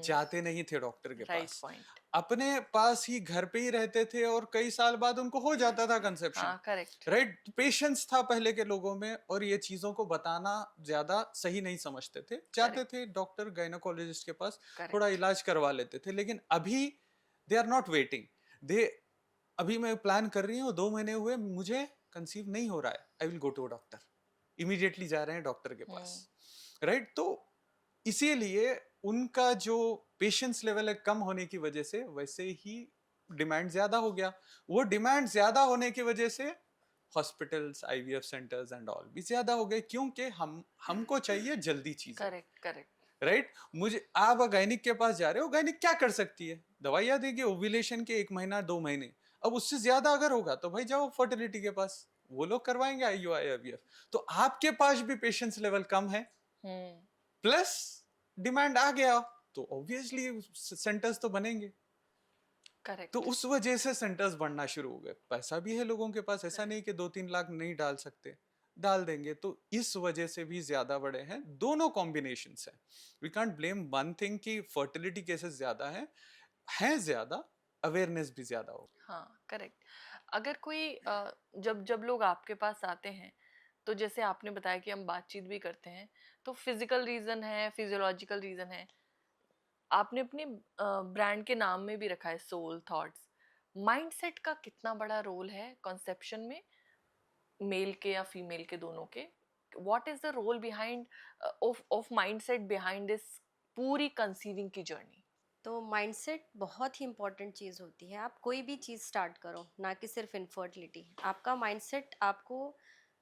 जाते नहीं थे डॉक्टर के राइट पास, पॉइंट। अपने पास ही घर पे ही रहते थे और कई साल बाद उनको हो जाता था कंसेप्शन, हाँ, करेक्ट राइट। पेशेंस था पहले के लोगों में और ये चीजों को बताना ज्यादा सही नहीं समझते थे, जाते करेक्ट थे डॉक्टर गायनोकोलॉजिस्ट के पास, थोड़ा करेक्ट। इलाज करवा लेते थे। लेकिन अभी दे आर नॉट वेटिंग, दे, अभी मैं प्लान कर रही हूँ 2 महीने हुए मुझे कंसीव नहीं हो रहा है, I will go to doctor, immediately जा रहे हैं डॉक्टर के पास, राइट। तो इसीलिए उनका जो पेशेंस लेवल है कम होने की वजह से वैसे ही डिमांड ज्यादा हो गया। वो डिमांड ज्यादा होने की वजह से hospitals, IVF centres and all भी ज्यादा हो गए, क्योंकि हमको चाहिए जल्दी चीजें, करेक्ट करेक्ट। राइट। मुझे, आप गायनिक के पास जा रहे हो, गायनिक क्या कर सकती है, दवाइयां देगी ओव्यूलेशन के 1 महीना 2 महीने, अब उससे ज्यादा अगर होगा तो भाई जाओ फर्टिलिटी के पास, वो लोग करवाएंगे आईयूआई आईवीएफ। तो आपके पास भी पेशेंस लेवल कम है, प्लस डिमांड आ गया, तो ऑब्वियसली सेंटर्स तो बनेंगे। तो करेक्ट उस वजह से सेंटर्स बढ़ना शुरू हो गए, पैसा भी है लोगों के पास, ऐसा करेक्ट। नहीं कि 2-3 लाख नहीं डाल सकते, डाल देंगे, तो इस वजह से भी ज्यादा बड़े हैं। दोनों कॉम्बिनेशन है, we can't blame one thing कि फर्टिलिटी केसेस ज्यादा हैं ज्यादा, अवेयरनेस भी ज्यादा हो। हाँ, करेक्ट। अगर कोई जब जब लोग आपके पास आते हैं, तो जैसे आपने बताया कि हम बातचीत भी करते हैं, तो फिजिकल रीजन है, फिजियोलॉजिकल रीजन है। आपने अपने ब्रांड के नाम में भी रखा है सोल थॉट्स। माइंडसेट का कितना बड़ा रोल है कॉन्सेप्शन में, मेल के या फीमेल के दोनों के? What is the role behind of mindset behind this पूरी कंसीविंग की जर्नी? तो माइंडसेट बहुत ही इंपॉर्टेंट चीज़ होती है। आप कोई भी चीज़ स्टार्ट करो, ना कि सिर्फ इनफर्टिलिटी, आपका माइंडसेट आपको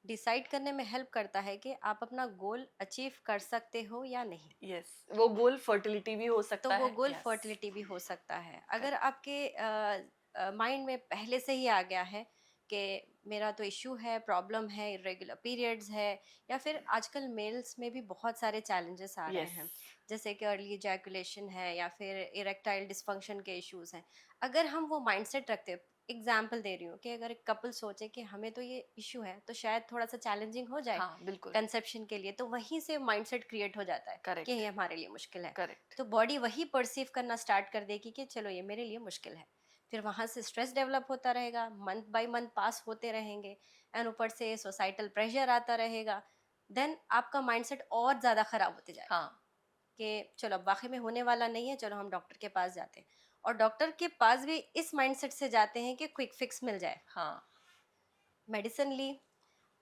डिसाइड करने में हेल्प करता है कि आप अपना गोल अचीव कर सकते हो या नहीं। यस, वो गोल फर्टिलिटी भी हो तो सकता वो है। गोल यस, फर्टिलिटी भी हो सकता है। अगर करेक्ट। आपके माइंड में पहले से ही आ गया है कि मेरा तो इशू है, प्रॉब्लम है, इरेगुलर पीरियड्स है, या फिर आजकल मेल्स में भी बहुत सारे चैलेंजेस आ रहे यस, हैं, जैसे कि अर्ली इजैकुलेशन है या फिर इरेक्टाइल डिस्फंक्शन के इश्यूज हैं। अगर हम वो माइंडसेट रखते, एग्जाम्पल दे रही हूँ कि अगर एक कपल सोचे कि हमें तो ये इशू है, तो शायद थोड़ा सा चैलेंजिंग हो जाए हाँ, बिल्कुल। कंसेप्शन के लिए, तो वहीं से माइंडसेट क्रिएट हो जाता है कि करेक्ट ये हमारे लिए मुश्किल है। करेक्ट। तो बॉडी वही परसीव करना स्टार्ट कर देगी कि चलो ये मेरे लिए मुश्किल है। फिर वहाँ से स्ट्रेस डेवलप होता रहेगा, मंथ बाय मंथ पास होते रहेंगे, एंड ऊपर से सोसाइटल प्रेशर आता रहेगा। देन आपका माइंडसेट और ज़्यादा ख़राब होते जाएगा हाँ कि चलो अब वाकई में होने वाला नहीं है, चलो हम डॉक्टर के पास जाते हैं। और डॉक्टर के पास भी इस माइंडसेट से जाते हैं कि क्विक फिक्स मिल जाए। हाँ मेडिसिन ली,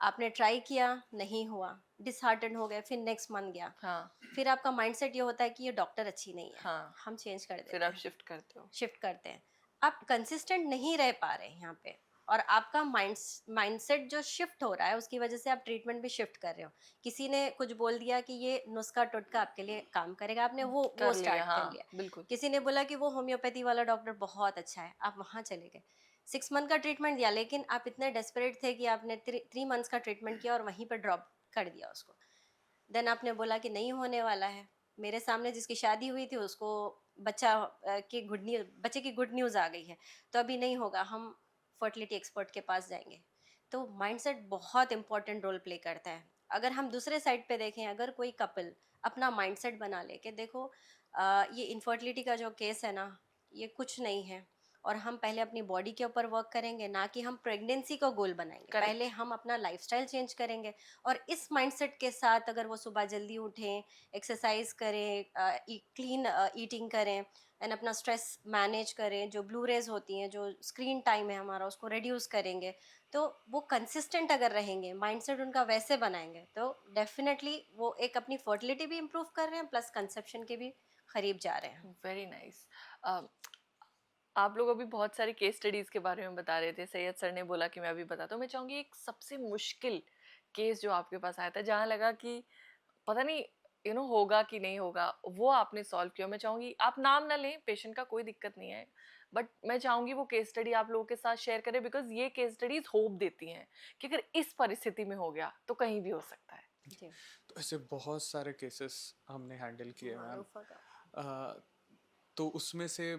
आपने ट्राई किया, नहीं हुआ, डिसहार्टन हो गए, फिर नेक्स्ट मंथ गया, हाँ फिर आपका माइंडसेट ये होता है कि ये डॉक्टर अच्छी नहीं है, हाँ। हम चेंज कर फिर देते आप हैं, शिफ्ट करते हो। शिफ्ट करते हैं। आप कंसिस्टेंट नहीं रह पा रहे हैं यहाँ पे, और आपका माइंडसेट जो शिफ्ट हो रहा है उसकी वजह से आप ट्रीटमेंट भी शिफ्ट कर रहे हो। किसी ने कुछ बोल दिया कि ये नुस्खा टोटका आपके लिए काम करेगा, आपने वो कर लिया, स्टार्ट कर हाँ लिया। बिल्कुल। किसी ने बोला कि वो होम्योपैथी वाला डॉक्टर बहुत अच्छा है, आप वहाँ चले गए, 6 मंथ का ट्रीटमेंट दिया, लेकिन आप इतने डेस्परेट थे कि आपने 3 मंथ्स का ट्रीटमेंट किया और वहीं पर ड्रॉप कर दिया उसको। देन आपने बोला कि नहीं होने वाला है। मेरे सामने जिसकी शादी हुई थी उसको बच्चे की गुड न्यूज़ आ गई है, तो अभी नहीं होगा, हम फर्टिलिटी एक्सपर्ट के पास जाएंगे। तो माइंडसेट बहुत इंपॉर्टेंट रोल प्ले करता है। अगर हम दूसरे साइड पे देखें, अगर कोई कपल अपना माइंडसेट बना ले कि देखो ये इनफर्टिलिटी का जो केस है ना, ये कुछ नहीं है, और हम पहले अपनी बॉडी के ऊपर वर्क करेंगे, ना कि हम प्रेगनेंसी को गोल बनाएंगे, पहले करेक्ट। हम अपना लाइफस्टाइल चेंज करेंगे। और इस माइंडसेट के साथ अगर वो सुबह जल्दी उठें, एक्सरसाइज करें, क्लीन ईटिंग करें, एंड अपना स्ट्रेस मैनेज करें, जो ब्लू रेज होती हैं, जो स्क्रीन टाइम है हमारा, उसको रिड्यूस करेंगे, तो वो कंसिस्टेंट अगर रहेंगे, माइंडसेट उनका वैसे बनाएंगे, तो डेफिनेटली वो एक अपनी फर्टिलिटी भी इम्प्रूव कर रहे हैं, प्लस कंसेप्शन के भी करीब जा रहे हैं। Very nice. आप लोग अभी बहुत सारी केस स्टडीज के बारे में बता रहे थे, सैयद सर ने बोला कि मैं अभी बताता हूँ। मैं चाहूंगी एक सबसे मुश्किल केस जो आपके पास आया था, जहाँ लगा कि पता नहीं होगा कि नहीं होगा, वो आपने सॉल्व किया। मैं चाहूंगी आप नाम ना लें, पेशेंट का कोई दिक्कत नहीं है, बट मैं चाहूंगी वो केस स्टडी आप लोगों के साथ शेयर करें, बिकॉज ये केस स्टडीज होप देती हैं कि अगर इस परिस्थिति में हो गया तो कहीं भी हो सकता है। जी। तो ऐसे बहुत सारे केसेस हमने हैंडल किए मैम। मारूफा का। तो उसमें से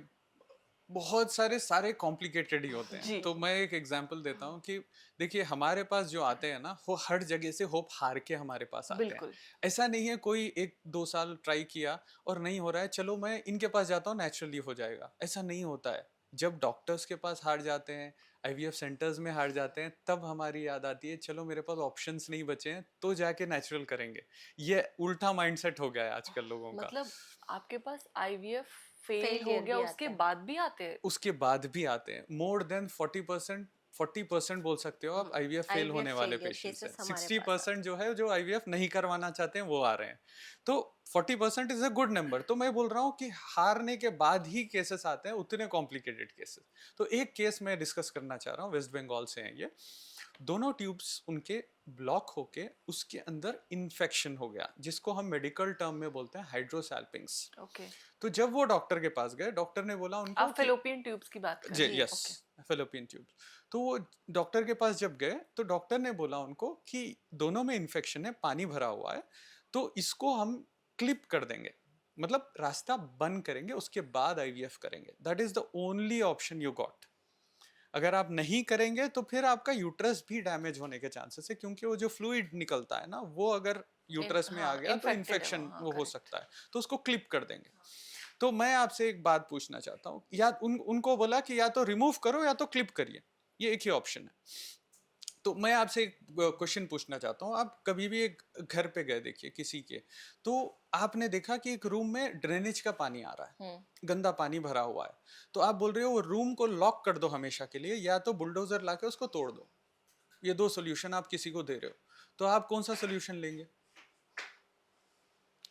बहुत सारे कॉम्प्लिकेटेड ही होते हैं। जी। तो मैं एक एग्जांपल देता हूँ कि देखिए हमारे पास जो आते हैं ना, वो हर जगह से होप हार के हमारे पास आते हैं। बिल्कुल। ऐसा नहीं है कोई 1-2 साल ट्राई किया और नहीं हो रहा है, चलो मैं इनके पास जाता हूँ नेचुरली हो जाएगा, ऐसा नहीं होता है। जब डॉक्टर्स के पास हार जाते हैं, आईवीएफ सेंटर्स में हार जाते हैं, तब हमारी याद आती है चलो मेरे पास ऑप्शंस नहीं बचे हैं तो जाके नेचुरल करेंगे। ये उल्टा माइंडसेट हो गया है आजकल लोगों का। मतलब आपके पास आईवीएफ फेल हो फेलियर गया भी उसके आते हैं। बाद भी आते हैं? उसके बाद भी आते हैं। मोर देन 40% बोल सकते हो आप आईवीएफ फेल IVF होने वाले फेलियर पेशेंट्स हैं। केसेस हमारे 60% जो है जो आईवीएफ नहीं करवाना चाहते हैं वो आ रहे हैं। तो 40% इज अ गुड नंबर। तो मैं बोल रहा हूँ कि हारने के बाद ही केसेस आते हैं उतने कॉम्प्लिकेटेड केसेस। तो एक केस मैं डिस्कस करना चाह रहा हूँ, वेस्ट बंगाल से हैं ये। दोनों ट्यूब्स उनके ब्लॉक होके उसके अंदर इन्फेक्शन हो गया, जिसको हम मेडिकल टर्म में बोलते हैं हाइड्रोसैल्पिंग्स। ओके। तो जब वो डॉक्टर के पास गए, डॉक्टर ने बोला उनको आप फेलोपियन ट्यूब्स की बात कर जी रहे हैं? Yes, fallopian tubes. तो वो डॉक्टर के पास जब गए तो डॉक्टर ने बोला उनको कि दोनों में इन्फेक्शन है, पानी भरा हुआ है, तो इसको हम क्लिप कर देंगे, मतलब रास्ता बंद करेंगे, उसके बाद आईवीएफ करेंगे। That is the only option you got. अगर आप नहीं करेंगे तो फिर आपका यूट्रस भी डैमेज होने के चांसेस है, क्योंकि वो जो फ्लूइड निकलता है ना, वो अगर यूट्रस में आ गया तो इन्फेक्शन वो हो सकता है, तो उसको क्लिप कर देंगे। तो मैं आपसे एक बात पूछना चाहता हूँ, या उनको बोला कि या तो रिमूव करो या तो क्लिप करिए, ये एक ही ऑप्शन है। तो मैं आपसे एक क्वेश्चन पूछना चाहता हूँ, आप कभी भी एक घर पे गए देखिए किसी के, तो आपने देखा कि एक रूम में ड्रेनेज का पानी आ रहा है, गंदा पानी भरा हुआ है, तो आप बोल रहे हो वो रूम को लॉक कर दो हमेशा के लिए, या तो बुलडोजर लाके उसको तोड़ दो। ये दो सोल्यूशन आप किसी को दे रहे हो, तो आप कौन सा सोल्यूशन लेंगे?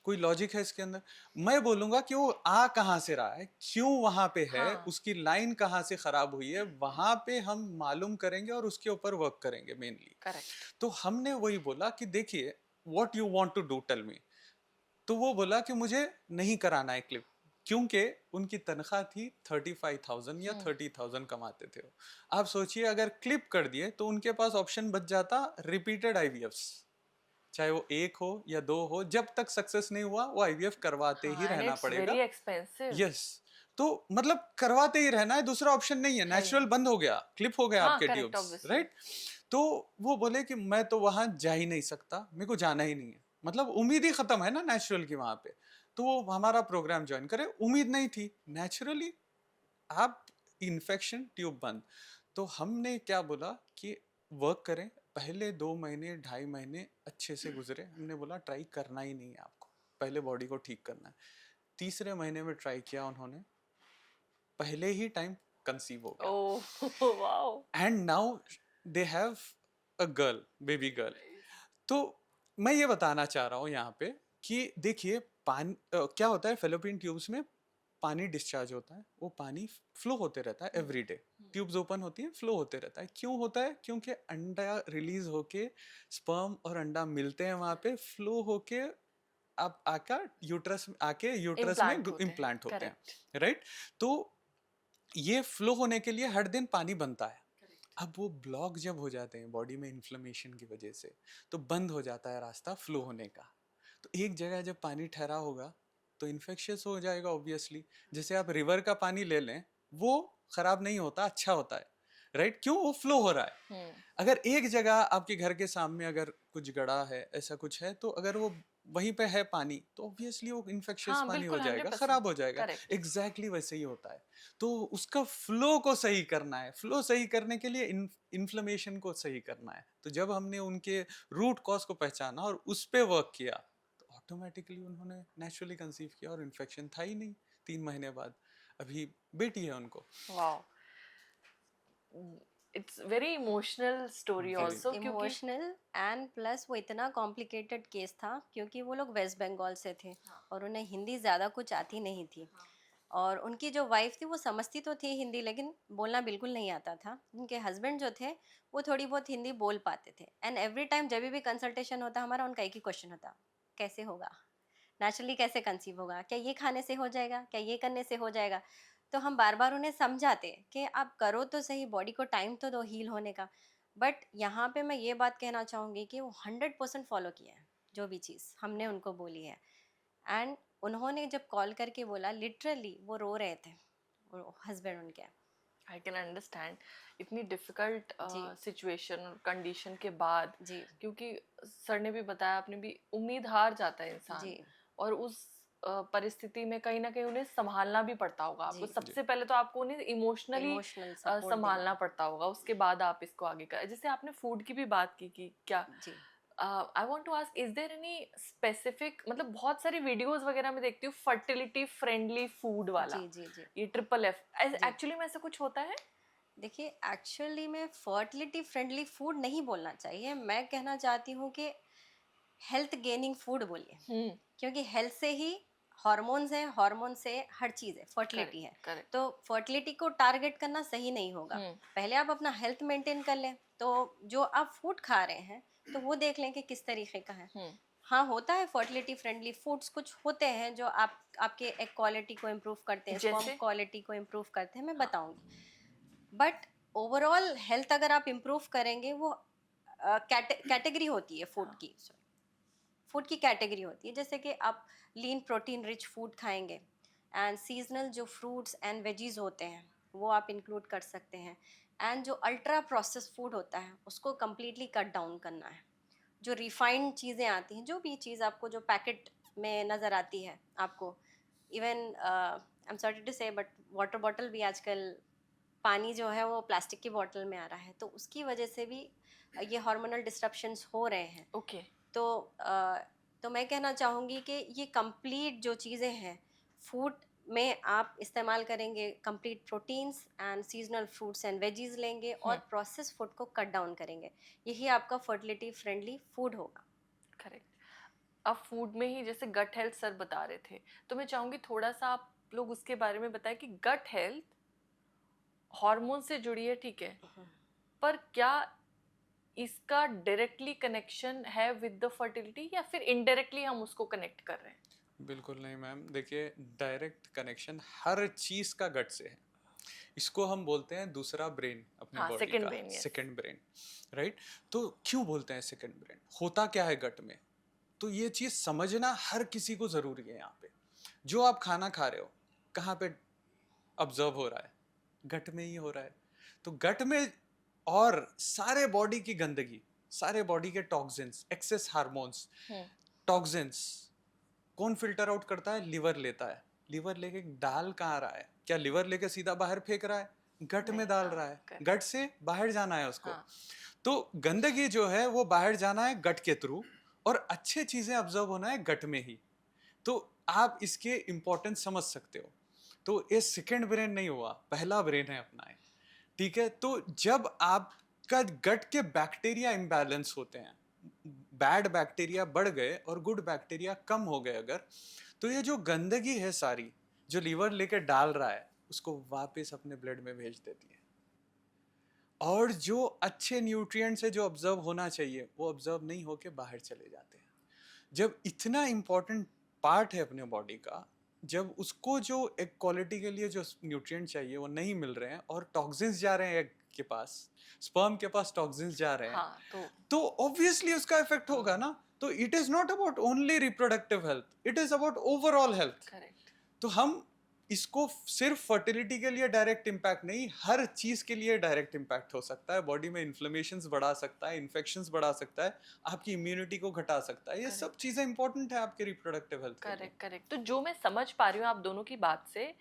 कोई लॉजिक है इसके अंदर? मैं बोलूंगा कि वो आ कहां से रहा है, क्यों वहां पे है, उसकी लाइन कहां से खराब हुई है, वहां पे हम मालूम करेंगे और उसके ऊपर वर्क करेंगे मेनली। करेक्ट। तो हमने वही बोला कि देखिए what you want to do, tell me. तो वो बोला कि मुझे नहीं कराना है क्लिप, क्योंकि उनकी तनख्वाह थी 35,000 या 30,000 कमाते थे वो। आप सोचिए अगर क्लिप कर दिए तो उनके पास ऑप्शन बच जाता रिपीटेड आईवीएफ्स, चाहे वो एक हो या दो हो, जब तक सक्सेस नहीं हुआ वो आईवीएफ करवाते ही एंड रहना इट्स पड़ेगा। Very expensive. यस, तो मतलब करवाते ही रहना है, दूसरा ऑप्शन नहीं है। नेचुरल बंद हो गया, क्लिप हो गया आपके करेक्ट, ट्यूब्स, ऑब्वियसली। राइट। तो वो बोले कि मैं तो वहां जा ही नहीं सकता, मेरे को जाना ही नहीं है, मतलब उम्मीद ही खत्म है ना नेचुरल की वहां पे। तो वो हमारा प्रोग्राम ज्वाइन करे, उम्मीद नहीं थी नेचुरली, आप इन्फेक्शन ट्यूब बंद। तो हमने क्या बोला कि वर्क करें। पहले 2 महीने 2.5 महीने अच्छे से गुजरे, हमने बोला ट्राई करना ही नहीं है आपको, पहले बॉडी को ठीक करना है। तीसरे महीने में ट्राई किया उन्होंने, पहले ही टाइम कंसीव हो गया, oh wow. And now they have a girl, baby girl. तो मैं ये बताना चाह रहा हूँ यहाँ पे कि देखिए पानी क्या होता है, फेलोपियन ट्यूब्स में पानी डिस्चार्ज होता है, वो पानी फ्लो होते रहता है एवरी डे। ट्यूब्स ओपन होती है, फ्लो होते रहता है। क्यों होता है? क्योंकि अंडा रिलीज होके स्पर्म और अंडा मिलते हैं वहां पे, फ्लो होके आप आके यूट्रस में इम्प्लांट होते हैं, राइट। तो ये फ्लो होने के लिए हर दिन पानी बनता है। अब वो ब्लॉक जब हो जाते हैं बॉडी में इन्फ्लेमेशन की वजह से, तो बंद हो जाता है रास्ता फ्लो होने का। तो एक जगह जब पानी ठहरा होगा तो इन्फेक्शियस हो जाएगा ऑब्वियसली। जैसे आप रिवर का पानी ले लें, वो खराब नहीं होता, अच्छा होता है, राइट। क्यों? वो फ्लो हो रहा है। अगर एक जगह आपके घर के सामने अगर कुछ गड़ा है, ऐसा कुछ है, तो अगर वो वहीं पे है पानी, तो ऑब्वियसली वो इन्फेक्शियस पानी हो जाएगा, खराब हो जाएगा। एग्जैक्टली वैसे ही होता है। तो उसका फ्लो को सही करना है, फ्लो सही करने के लिए इन्फ्लेमेशन को सही करना है। तो जब हमने उनके रूट कॉज को पहचाना और उस पे वर्क किया, तो ऑटोमेटिकली उन्होंने नेचुरली कंसीव किया और इन्फेक्शन था ही नहीं 3 महीने बाद। अभी बेटी है उनको। Wow, it's very emotional story also, क्योंकि इमोशनल एंड प्लस वो इतना कॉम्प्लिकेटेड केस था क्योंकि वो लोग वेस्ट बंगाल से थे और उन्हें हिंदी ज़्यादा कुछ आती नहीं थी। और उनकी जो वाइफ थी वो समझती तो थी हिंदी, लेकिन बोलना बिल्कुल नहीं आता था। उनके हस्बैंड जो थे वो थोड़ी बहुत हिंदी बोल पाते थे। एंड एवरी टाइम जब भी कंसल्टेशन होता हमारा, उनका एक ही क्वेश्चन होता, कैसे होगा, नेचुरली कैसे कंसीव होगा, क्या ये खाने से हो जाएगा, क्या ये करने से हो जाएगा। तो हम बार बार उन्हें समझाते कि आप करो तो सही, बॉडी को टाइम तो दो हील होने का। बट यहाँ पे मैं ये बात कहना चाहूँगी कि वो 100% फॉलो किया है जो भी चीज़ हमने उनको बोली है। एंड उन्होंने जब कॉल करके बोला, लिटरली वो रो रहे थे, हस्बैंड उनके। आई कैन अंडरस्टैंड इतनी डिफिकल्ट जी सिचुएशन और कंडीशन के बाद, जी क्योंकि सर ने भी बताया, आपने भी, उम्मीद हार जाता है इंसान, जी और उस परिस्थिति में कहीं ना कहीं उन्हें संभालना भी पड़ता होगा आपको। जी सबसे पहले तो आपको उन्हें इमोशनली इमोशनल सपोर्ट संभालना देना। पड़ता होगा, उसके बाद आप इसको आगे कर। जैसे आपने फूड की भी बात की कि क्या, जी I want to ask, is there any specific, मतलब बहुत सारी वीडियोस वगैरह में देखती हूँ फर्टिलिटी फ्रेंडली फूड वाला, जी जी जी ये ट्रिपल एफ, जी एक्चुअली में ऐसा कुछ होता है? देखिए, एक्चुअली में फर्टिलिटी फ्रेंडली फूड नहीं बोलना चाहिए, मैं कहना चाहती हूँ कि हेल्थ गेनिंग फूड बोलिए। हम्म, क्योंकि हेल्थ से ही हार्मोन्स है, हार्मोन से हर चीज़ है, फर्टिलिटी है। Correct correct. तो फर्टिलिटी को टारगेट करना सही नहीं होगा। हम्म पहले आप अपना हेल्थ मेंटेन कर लें, तो जो आप फूड खा रहे हैं तो वो देख लें कि किस तरीके का है। हम्म हाँ, होता है फर्टिलिटी फ्रेंडली फूड्स, कुछ होते हैं जो आपके एग क्वालिटी को इम्प्रूव करते हैं, स्पर्म जैसे, क्वालिटी को इम्प्रूव करते हैं, मैं हाँ, बताऊंगी। बट ओवरऑल हेल्थ अगर आप इम्प्रूव करेंगे, वो कैटेगरी होती है फूड हाँ, की, फूड की कैटेगरी होती है। जैसे कि आप लीन प्रोटीन रिच फूड खाएंगे, एंड सीजनल जो फ्रूट्स एंड वेजीज होते हैं वो आप इंक्लूड कर सकते हैं। एंड जो अल्ट्रा प्रोसेस फूड होता है उसको कम्प्लीटली कट डाउन करना है। जो रिफाइंड चीज़ें आती हैं, जो भी चीज़ आपको जो पैकेट में नज़र आती है आपको, even I am sorry to say but water bottle भी आजकल, पानी जो है वो प्लास्टिक की बॉटल में आ रहा है, तो उसकी वजह से भी ये हार्मोनल डिस्ट्रप्शंस हो रहे हैं। ओके, तो तो मैं कहना चाहूँगी कि ये कंप्लीट जो चीज़ें हैं फूड में आप इस्तेमाल करेंगे, complete proteins and seasonal fruits and veggies लेंगे और हम्म, प्रोसेस फूड को कट डाउन करेंगे, यही आपका फर्टिलिटी फ्रेंडली फूड होगा। करेक्ट। अब फूड में ही जैसे गट हेल्थ सर बता रहे थे, तो मैं चाहूंगी थोड़ा सा आप लोग उसके बारे में बताएं कि गट हेल्थ हार्मोन से जुड़ी है, ठीक है, पर क्या इसका डायरेक्टली कनेक्शन है विद द फर्टिलिटी, या फिर इनडायरेक्टली हम उसको कनेक्ट कर रहे हैं? बिल्कुल नहीं मैम, देखिए डायरेक्ट कनेक्शन हर चीज़ का गट से है। इसको हम बोलते हैं दूसरा ब्रेन अपने हाँ, बॉडी सेकंड का, brain, yes. Second brain, right. तो क्यों बोलते हैं सेकंड ब्रेन, होता क्या है गट में, तो ये चीज़ समझना हर किसी को ज़रूरी है। यहाँ पे जो आप खाना खा रहे हो कहाँ पे ऑब्जर्व हो रहा है, गट में ही हो रहा है। तो गट में और सारे बॉडी की गंदगी, सारे बॉडी के टॉक्सिन्स, एक्सेस हार्मोन्स, हम्म, टॉक्सिन्स कौन फिल्टर आउट करता है, लिवर लेता है। लिवर लेके डाल कहाँ रहा है, क्या लिवर लेके सीधा बाहर फेंक रहा है, गट में नहीं, डाल हाँ, रहा है, करेक्ट, गट से बाहर जाना है उसको। हाँ, तो गंदगी जो है वो बाहर जाना है गट के थ्रू, और अच्छे चीजें ऑब्जर्व होना है गट में ही। तो आप इसके इंपॉर्टेंस समझ सकते हो। तो ये सेकंड ब्रेन नहीं हुआ, पहला ब्रेन है अपना है, ठीक है। तो जब आपका गट के बैक्टीरिया इम्बैलेंस होते हैं, बैड बैक्टीरिया बढ़ गए और गुड बैक्टीरिया कम हो गए अगर, तो ये जो गंदगी है सारी जो लीवर लेके डाल रहा है उसको वापस अपने ब्लड में भेज देती है, और जो अच्छे न्यूट्रिएंट्स है जो ऑब्जर्व होना चाहिए वो ऑब्जर्व नहीं होके बाहर चले जाते हैं। जब इतना इम्पोर्टेंट पार्ट है अपने बॉडी का, जब उसको जो एक क्वालिटी के लिए जो न्यूट्रिएंट चाहिए वो नहीं मिल रहे हैं और टॉक्सिन्स जा रहे हैं एग के पास, स्पर्म के पास टॉक्सिन्स जा रहे हैं, हाँ, तो ऑब्वियसली उसका इफेक्ट होगा ना। तो it is not about only reproductive health, it is about overall health. Correct, तो हम इसको सिर्फ फर्टिलिटी के लिए डायरेक्ट इम्पैक्ट नहीं, हर चीज के लिए डायरेक्ट इम्पैक्ट हो सकता है। बॉडी में इन्फ्लेमेशंस बढ़ा सकता है, इन्फेक्शंस बढ़ा सकता है, आपकी इम्यूनिटी को घटा सकता है। ये सब करेक्ट, चीजें इंपॉर्टेंट है आपके रिप्रोडक्टिव हेल्थ के लिए। Correct, correct. तो जो मैं समझ पा रही हूँ आप दोनों की बात से,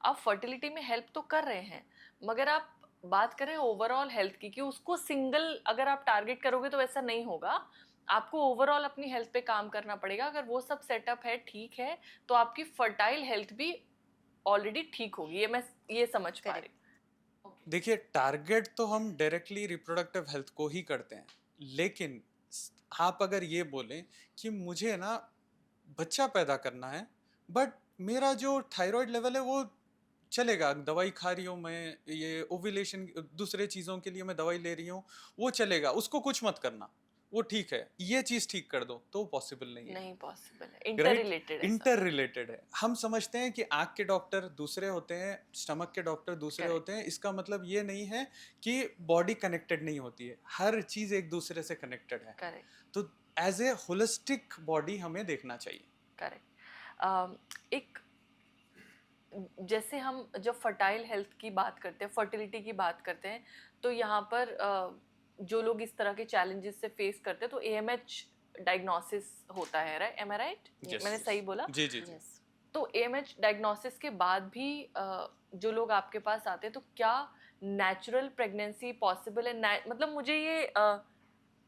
आप फर्टिलिटी में हेल्प तो कर रहे हैं, मगर आप बात करें ओवरऑल हेल्थ की, कि उसको सिंगल अगर आप टारगेट करोगे तो वैसा नहीं होगा। आपको ओवरऑल अपनी हेल्थ पे काम करना पड़ेगा। अगर वो सब सेटअप है, ठीक है, तो आपकी फर्टाइल हेल्थ भी ऑलरेडी ठीक होगी। ये मैं ये समझ पा रही हूँ। Okay. देखिए टारगेट तो हम डायरेक्टली रिप्रोडक्टिव हेल्थ को ही करते हैं, लेकिन आप अगर ये बोलें कि मुझे ना बच्चा पैदा करना है, बट मेरा जो थायराइड लेवल है वो चलेगा, दवाई खा रही हूँ मैं, ये ओव्यूलेशन दूसरे चीज़ों के लिए मैं दवाई ले रही हूँ, वो चलेगा, उसको कुछ मत करना, वो ठीक है, ये चीज ठीक कर दो, तो पॉसिबल नहीं है। नहीं पॉसिबल है, इंटर रिलेटेड है सब। इंटर रिलेटेड है। हम समझते हैं कि आंख के डॉक्टर दूसरे होते हैं, स्टमक के डॉक्टर दूसरे Correct. होते हैं। इसका मतलब ये नहीं है कि बॉडी कनेक्टेड नहीं होती है, हर चीज एक दूसरे से कनेक्टेड है। करेक्ट तो एज ए होलिस्टिक बॉडी हमें देखना चाहिए। करेक्ट। एक जैसे हम जब फर्टाइल हेल्थ की बात करते हैं, फर्टिलिटी की बात करते हैं, तो यहाँ पर जो लोग इस तरह के चैलेंजेस से फेस करते हैं तो AMH डायग्नोसिस होता है, राइट? एम आई राइट? Yes. मैंने सही बोला? जी जी जी। यस तो AMH डायग्नोसिस के बाद भी जो लोग आपके पास आते हैं तो क्या नेचुरल प्रेगनेंसी पॉसिबल है? मतलब मुझे ये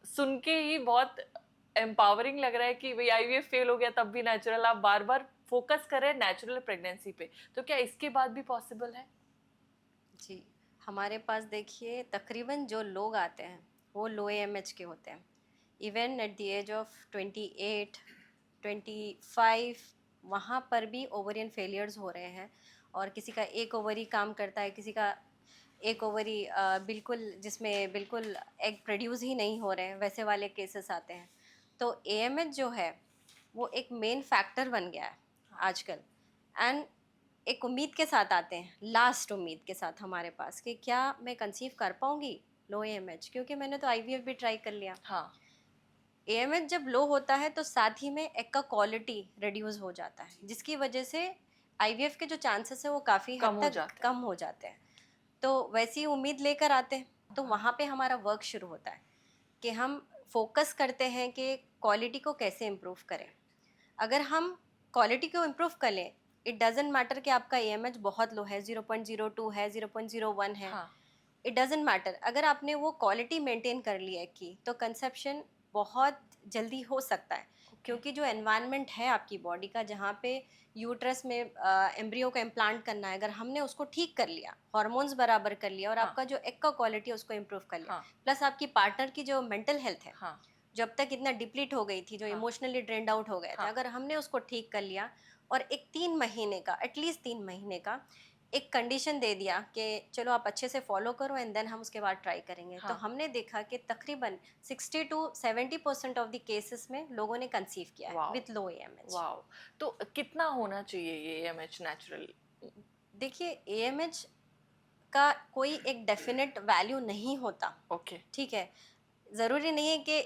सुन के ही बहुत एम्पावरिंग लग रहा है कि भाई IVF फेल हो गया तब भी नेचुरल, आप बार बार फोकस कर रहे हैं नेचुरल प्रेगनेंसी पे, तो क्या इसके बाद भी पॉसिबल है? जी, हमारे पास देखिए तकरीबन जो लोग आते हैं वो लो AMH के होते हैं। Even at the age of 28 25 वहाँ पर भी ओवरियन फेलियर्स हो रहे हैं, और किसी का एक ओवरी काम करता है, किसी का एक ओवरी बिल्कुल जिसमें बिल्कुल एग प्रोड्यूस ही नहीं हो रहे हैं, वैसे वाले केसेस आते हैं। तो AMH जो है वो एक मेन फैक्टर बन गया है आजकल। एंड एक उम्मीद के साथ आते हैं, लास्ट उम्मीद के साथ हमारे पास कि क्या मैं कंसीव कर पाऊंगी लो AMH, क्योंकि मैंने तो IVF भी ट्राई कर लिया। हाँ AMH जब लो होता है तो साथ ही में एग का क्वालिटी रिड्यूस हो जाता है, जिसकी वजह से IVF के जो चांसेस है वो काफ़ी कम हद हो तक जाते हैं। कम हो जाते हैं। तो वैसी उम्मीद लेकर आते हैं, तो वहाँ पे हमारा वर्क शुरू होता है कि हम फोकस करते हैं कि क्वालिटी को कैसे इम्प्रूव करें। अगर हम क्वालिटी को इम्प्रूव कर लें, इट डजेंट मैटर कि आपका AMH बहुत लो है, 0.02 है, 0.01 है, हाँ इट डजेंट मैटर। अगर आपने वो क्वालिटी मेंटेन कर ली है की, तो कंसेप्शन बहुत जल्दी हो सकता है। क्योंकि जो एनवायरनमेंट है आपकी बॉडी का, जहाँ पे यूट्रस में एम्ब्रियो का इम्प्लांट करना है, अगर हमने उसको ठीक कर लिया, हार्मोन्स बराबर कर लिया, और हाँ। आपका जो एग का क्वालिटी है उसको इम्प्रूव कर लिया, हाँ प्लस आपकी पार्टनर की जो मेंटल हेल्थ है हाँ जब तक इतना डिप्लीट हो गई थी, जो हाँ। इमोशनली ड्रेन्ड आउट हो गए थे, हाँ। अगर हमने उसको ठीक कर लिया और एक 3 महीने का, एटलीस्ट 3 महीने का एक कंडीशन दे दिया कि चलो आप अच्छे से फॉलो करो एंड देन हम उसके बाद ट्राई करेंगे, तो हाँ। हमने देखा कि तकरीबन 60 to 70% ऑफ द केसेस में लोगों ने कंसीव किया है wow with low AMH। Wow. तो कितना होना चाहिए ये AMH नेचुरल? देखिए AMH का कोई एक डेफिनेट वैल्यू नहीं होता, ओके ठीक है। ज़रूरी नहीं है कि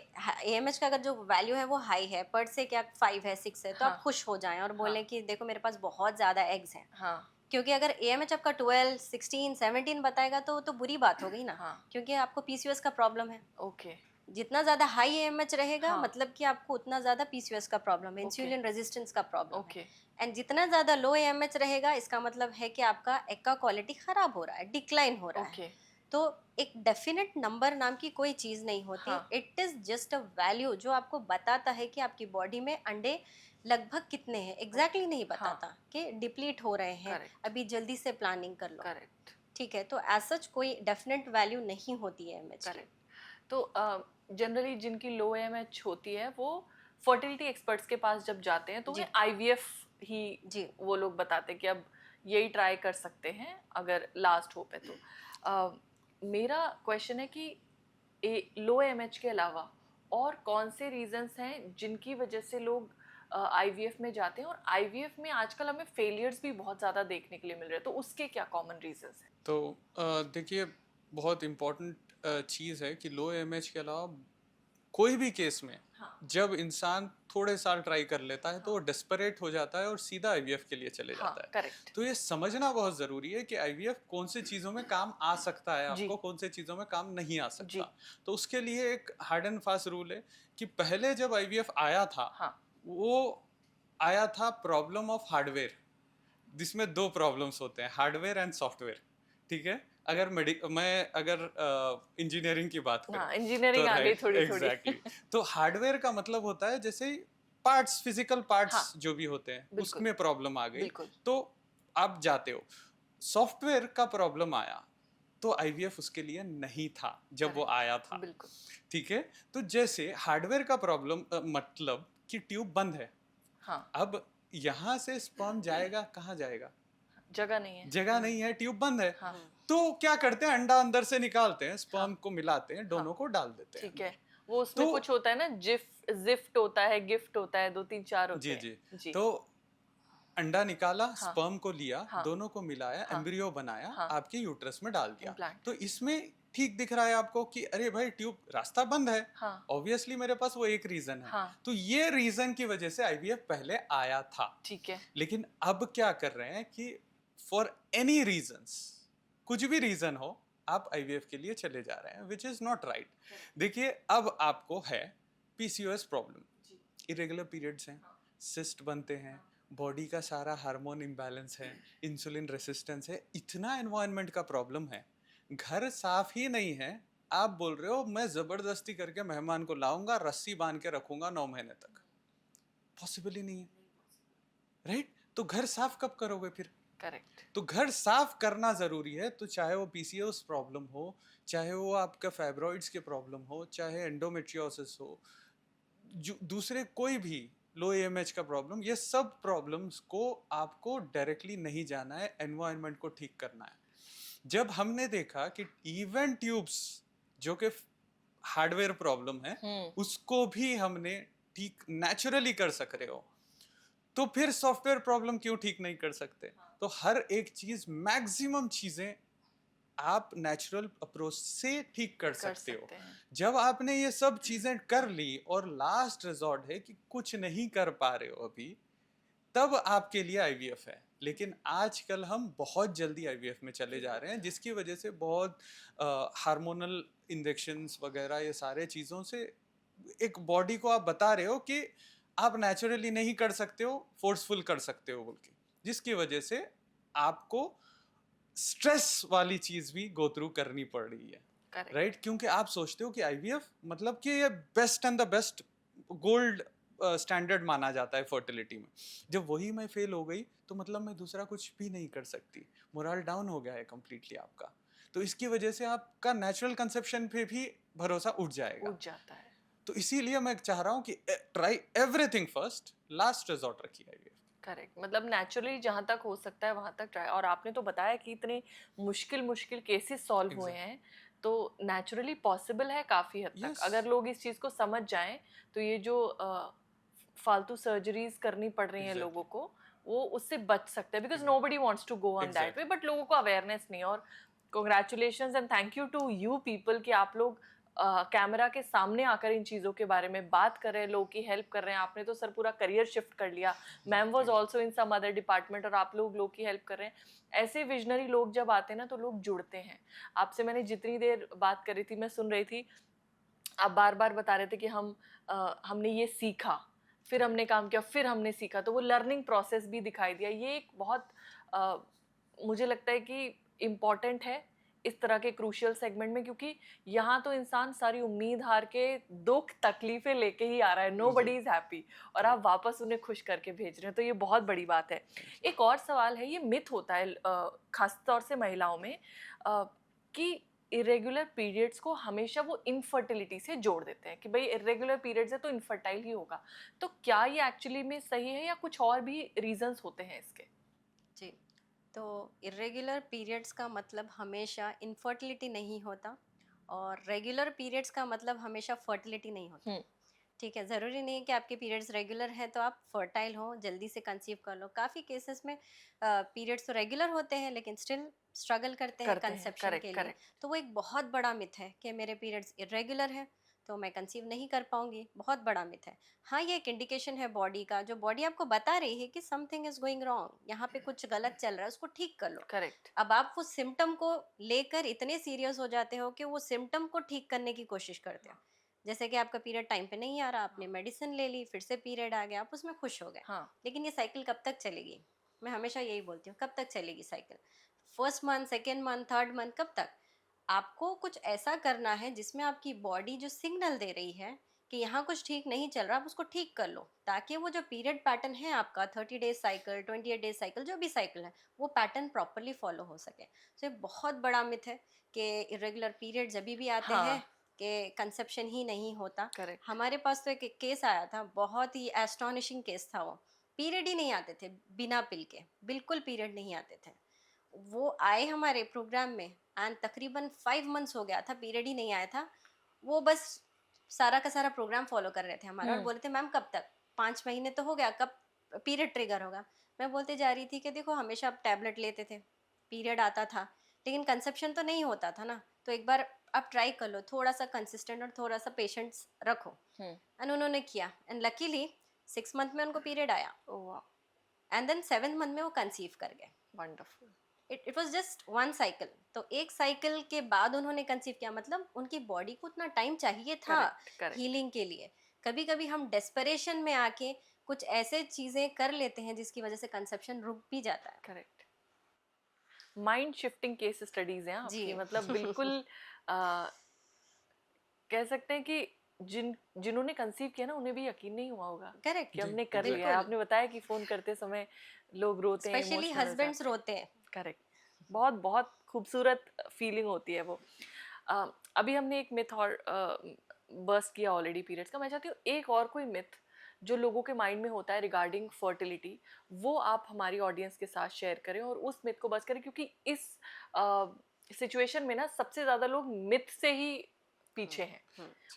AMH का अगर जो वैल्यू है वो हाई है, पर से क्या 5 है 6 है तो हाँ आप खुश हो जाएं और हाँ बोलें कि देखो मेरे पास बहुत ज़्यादा एग्स हैं। हाँ क्योंकि अगर AMH आपका 12 16 17 बताएगा तो बुरी बात हो गई ना, हाँ क्योंकि आपको PCOS का प्रॉब्लम है। ओके जितना ज़्यादा हाई AMH रहेगा हाँ मतलब कि आपको उतना ज़्यादा PCOS का प्रॉब्लम है, ओके इंसुलिन रेजिस्टेंस का प्रॉब्लम है। ओके एंड जितना ज़्यादा लो AMH रहेगा इसका मतलब है कि आपका एग का क्वालिटी ख़राब हो रहा है, डिक्लाइन हो रहा है। ओके तो एक डेफिनेट नंबर नाम की कोई चीज़ नहीं होती, हाँ it is just a value जो आपको बताता है कि आपकी बॉडी में अंडे लगभग कितने हैं, एग्जैक्टली नहीं हाँ बताता कि डिप्लीट हो रहे हैं, करेक्ट अभी जल्दी से प्लानिंग कर लो, करेक्ट ठीक है। तो एज सच कोई डेफिनेट वैल्यू नहीं होती है एमएच की। करेक्ट। तो जनरली जिनकी लो AMH होती है वो फर्टिलिटी एक्सपर्ट्स के पास जब जाते हैं तो जी। उन्हें IVF ही जी वो लोग बताते हैं कि अब यही ट्राई कर सकते हैं अगर लास्ट होप है तो। मेरा क्वेश्चन है कि लो AMH के अलावा और कौन से रीजंस हैं जिनकी वजह से लोग IVF में जाते हैं, और IVF में आजकल हमें फेलियर्स भी बहुत ज़्यादा देखने के लिए मिल रहे हैं, तो उसके क्या कॉमन रीजंस हैं? तो देखिए, बहुत इम्पोर्टेंट चीज़ है कि लो एमएच के अलावा कोई भी केस में हाँ जब इंसान थोड़े साल ट्राई कर लेता है तो वो हाँ डेस्परेट हो जाता है और सीधा आईवीएफ के लिए चले हाँ जाता है। करेक्ट तो ये समझना बहुत ज़रूरी है कि आईवीएफ कौन से चीज़ों में काम आ सकता है जी आपको, कौन से चीज़ों में काम नहीं आ जी सकता। तो उसके लिए एक हार्ड एंड फास्ट रूल है कि पहले जब आईवीएफ आया था, हाँ वो आया था प्रॉब्लम ऑफ हार्डवेयर, जिसमें दो प्रॉब्लम्स होते हैं, हार्डवेयर एंड सॉफ्टवेयर। ठीक है, अगर अगर इंजीनियरिंग की बात करूं हाँ इंजीनियरिंग तो आ गई राइट, थोड़ी थोड़ी एग्जैक्टली। तो हार्डवेयर का मतलब होता है जैसे पार्ट्स, फिजिकल पार्ट्स हाँ जो भी होते हैं बिल्कुल उसमें प्रॉब्लम आ गई बिल्कुल तो आप जाते हो। सॉफ्टवेयर का प्रॉब्लम आया तो आईवीएफ उसके लिए नहीं था जब वो करेक्ट आया था। बिल्कुल ठीक है, तो जैसे हार्डवेयर का प्रॉब्लम मतलब कि ट्यूब बंद है, हाँ अब यहाँ से स्पर्म जाएगा कहाँ जाएगा, जगह नहीं है जगह नहीं है, ट्यूब बंद है। हाँ तो क्या करते हैं, अंडा अंदर से निकालते हैं, हाँ स्पर्म को मिलाते हैं, हाँ दोनों को डाल देते हैं ठीक है। अंदर। वो उसमें तो कुछ होता है ना, जिफ्ट होता है, गिफ्ट होता है, 2 3 4 होते जी हैं। जी। जी। तो अंडा निकाला, हाँ स्पर्म को लिया, हाँ दोनों को मिलाया, हाँ एम्ब्रियो बनाया, हाँ। आपके यूट्रस में डाल दिया। इम्प्लांट। तो इसमें ठीक दिख रहा है आपको कि अरे भाई ट्यूब, रास्ता बंद है, हाँ ऑब्वियसली मेरे पास वो एक रीजन है। हाँ। तो ये रीजन की वजह से आईवीएफ पहले आया था। ठीक है। लेकिन अब क्या कर रहे हैं कि फॉर एनी रीजंस, कुछ भी रीजन हो, आप आईवीएफ के लिए चले जा रहे हैं, विच इज नॉट राइट। देखिए अब आपको है पीसीओएस प्रॉब्लम, इरेगुलर पीरियड्स हैं, सिस्ट बनते हैं, बॉडी का सारा हार्मोन इम्बैलेंस है, इंसुलिन रेसिस्टेंस है, इतना एनवायरनमेंट का प्रॉब्लम है, घर साफ ही नहीं है, आप बोल रहे हो मैं जबरदस्ती करके मेहमान को लाऊंगा, रस्सी बांध के रखूंगा 9 महीने तक, पॉसिबल ही नहीं है, राइट? तो घर साफ कब करोगे फिर? करेक्ट। तो घर साफ करना जरूरी है। तो चाहे वो पीसीओएस प्रॉब्लम हो, चाहे वो आपका फाइब्रॉइड्स के प्रॉब्लम हो, चाहे एंडोमेट्रियोसिस हो, दूसरे कोई भी लो एएमएच का प्रॉब्लम, ये सब प्रॉब्लम्स को आपको डायरेक्टली नहीं जाना है, एनवायरनमेंट को ठीक करना है। जब हमने देखा कि इवन ट्यूब्स जो कि हार्डवेयर प्रॉब्लम है, उसको भी हमने ठीक नेचुरली कर सक रहे हो, तो फिर सॉफ्टवेयर प्रॉब्लम क्यों ठीक नहीं कर सकते? तो हर एक चीज, मैक्सिमम चीजें आप नेचुरल अप्रोच से ठीक कर सकते हो। हैं। जब आपने ये सब चीजें कर ली और लास्ट रिजॉर्ट है कि कुछ नहीं कर पा रहे हो अभी, तब आपके लिए आईवीएफ है। लेकिन आजकल हम बहुत जल्दी आईवीएफ में चले जा रहे हैं, जिसकी वजह से बहुत हार्मोनल इंजेक्शंस वगैरह, ये सारे चीज़ों से एक बॉडी को आप बता रहे हो कि आप नेचुरली नहीं कर सकते हो, फोर्सफुल कर सकते हो बोल के, जिसकी वजह से आपको स्ट्रेस वाली चीज भी गो थ्रू करनी पड़ रही है, राइट? क्योंकि आप सोचते हो कि आईवीएफ मतलब कि ये best and the best gold standard माना जाता है फर्टिलिटी में। जब वही मैं फेल हो गई तो मतलब मैं दूसरा कुछ भी नहीं कर सकती, मोरल डाउन हो गया है कंप्लीटली आपका। तो इसकी वजह से आपका नेचुरल कंसेप्शन पे भी भरोसा उठ जाएगा, उठ जाता है। तो इसीलिए मैं चाह रहा हूँ कि try everything first, last resort रखिए आईवीएफ। करेक्ट, मतलब नेचुरली जहाँ तक हो सकता है वहाँ तक ट्राई। और आपने तो बताया कि इतने मुश्किल मुश्किल केसेस सॉल्व हुए हैं, तो नेचुरली पॉसिबल है काफ़ी हद तक, अगर लोग इस चीज़ को समझ जाएं। तो ये जो फालतू सर्जरीज करनी पड़ रही हैं लोगों को, वो उससे बच सकते हैं, because nobody wants to go on that way, but लोगों को अवेयरनेस नहीं। और congratulations and thank you to you people कि आप लोग कैमरा के सामने आकर इन चीज़ों के बारे में बात कर रहे हैं, लोगों की हेल्प कर रहे हैं। आपने तो सर पूरा करियर शिफ्ट कर लिया, ma'am was also in some other department, और आप लोग की हेल्प कर रहे हैं। ऐसे विजनरी लोग जब आते हैं ना, तो लोग जुड़ते हैं आपसे। मैंने जितनी देर बात करी थी, मैं सुन रही थी, आप बार बार बता रहे थे कि हमने ये सीखा, फिर हमने काम किया, फिर हमने सीखा, तो वो लर्निंग प्रोसेस भी दिखाई दिया। ये एक बहुत मुझे लगता है कि इम्पॉर्टेंट है इस तरह के क्रूशियल सेगमेंट में, क्योंकि यहाँ तो इंसान सारी उम्मीद हार के, दुख तकलीफें लेके ही आ रहा है, नोबडी इज हैप्पी, और आप वापस उन्हें खुश करके भेज रहे हैं, तो ये बहुत बड़ी बात है। एक और सवाल है, ये मिथ होता है खासतौर से महिलाओं में कि इरेगुलर पीरियड्स को हमेशा वो इनफर्टिलिटी से जोड़ देते हैं कि भाई इरेगुलर पीरियड्स है तो इनफर्टाइल ही होगा। तो क्या ये एक्चुअली में सही है, या कुछ और भी रीजंस होते हैं इसके? जी, तो इरेगुलर पीरियड्स का मतलब हमेशा इनफर्टिलिटी नहीं होता, और रेगुलर पीरियड्स का मतलब हमेशा फर्टिलिटी नहीं होता। ठीक है, ज़रूरी नहीं है कि आपके पीरियड्स रेगुलर हैं तो आप फर्टाइल हो, जल्दी से कंसीव कर लो। काफ़ी केसेस में पीरियड्स तो रेगुलर होते हैं लेकिन स्टिल स्ट्रगल करते हैं कंसेप्शन के लिए। तो वो एक बहुत बड़ा मिथ है कि मेरे पीरियड्स इरेगुलर हैं तो मैं कंसीव नहीं कर पाऊंगी, बहुत बड़ा मिथ है। हाँ, ये एक इंडिकेशन है बॉडी का, जो बॉडी आपको बता रही है कि समथिंग इज गोइंग रॉन्ग, यहाँ पे कुछ गलत चल रहा है, उसको ठीक कर लो। करेक्ट। अब आप वो सिम्टम को लेकर इतने सीरियस हो जाते हो कि वो सिम्टम को ठीक करने की कोशिश करते हो। जैसे कि आपका पीरियड टाइम पे नहीं आ रहा, आपने मेडिसिन ले ली, फिर से पीरियड आ गया, आप उसमें खुश हो गए। लेकिन ये साइकिल कब तक चलेगी? मैं हमेशा यही बोलती हूँ, कब तक चलेगी cycle? First month, second month, third month, कब तक? आपको कुछ ऐसा करना है जिसमें आपकी बॉडी जो सिग्नल दे रही है कि यहाँ कुछ ठीक नहीं चल रहा, आप उसको ठीक कर लो, ताकि वो जो पीरियड पैटर्न है आपका 30 डेज साइकिल, 28 डेज साइकिल, जो भी साइकिल है, वो पैटर्न प्रॉपरली फॉलो हो सके। तो ये बहुत बड़ा मिथ है कि इरेगुलर पीरियड्स अभी भी आते हैं कि कंसेप्शन ही नहीं होता। हमारे पास तो एक केस आया था, बहुत ही एस्टॉनिशिंग केस था वो। पीरियड ही नहीं आते थे बिना पिल के, बिल्कुल पीरियड नहीं आते थे। वो आए हमारे प्रोग्राम में एंड तकरीबन 5 मंथ्स हो गया था, पीरियड ही नहीं आया था। वो बस सारा का सारा प्रोग्राम फॉलो कर रहे थे हमारा, और बोले थे मैम कब तक, 5 महीने तो हो गया, कब पीरियड ट्रिगर होगा। मैं बोलते जा रही थी कि देखो हमेशा आप टैबलेट लेते थे, पीरियड आता था, लेकिन कंसेप्शन तो नहीं होता था ना, तो एक बार आप ट्राई कर लो, थोड़ा सा कंसिस्टेंट और थोड़ा सा पेशेंस रखो। एंड उन्होंने किया, एंड लकीली 6 मंथ में उनको पीरियड आया, एंड देन 7th मंथ में वो कंसीव कर गए। Wonderful. It was just 1 cycle, तो एक साइकिल के बाद उन्होंने कंसीव किया, मतलब उनकी बॉडी को उतना टाइम चाहिए था करेक्ट करेक्ट हीलिंग के लिए। कभी कभी हम डेस्परेशन में आके कुछ ऐसे चीजें कर लेते हैं जिसकी वजह से कंसेप्शन रुक भी जाता है। Correct. Mind shifting case studies हैं जी। आपकी, मतलब बिल्कुल कह सकते हैं कि जिन्होंने कंसीव किया ना उन्हें भी यकीन नहीं हुआ होगा करेक्ट, कि जी हमने कर लिया है। बिल्कुल, आपने बताया कि फोन करते समय लोग रोते हैं, स्पेशली इमोशनल हो हस्बैंड्स जाते हैं। रोते हैं। करेक्ट। बहुत बहुत खूबसूरत फीलिंग होती है वो। अभी हमने एक मिथ और बस्ट किया ऑलरेडी पीरियड्स का। मैं चाहती हूँ एक और कोई मिथ जो लोगों के माइंड में होता है रिगार्डिंग फर्टिलिटी, वो आप हमारी ऑडियंस के साथ शेयर करें और उस मिथ को बस्ट करें, क्योंकि इस सिचुएशन में ना सबसे ज़्यादा लोग मिथ से ही पीछे हैं,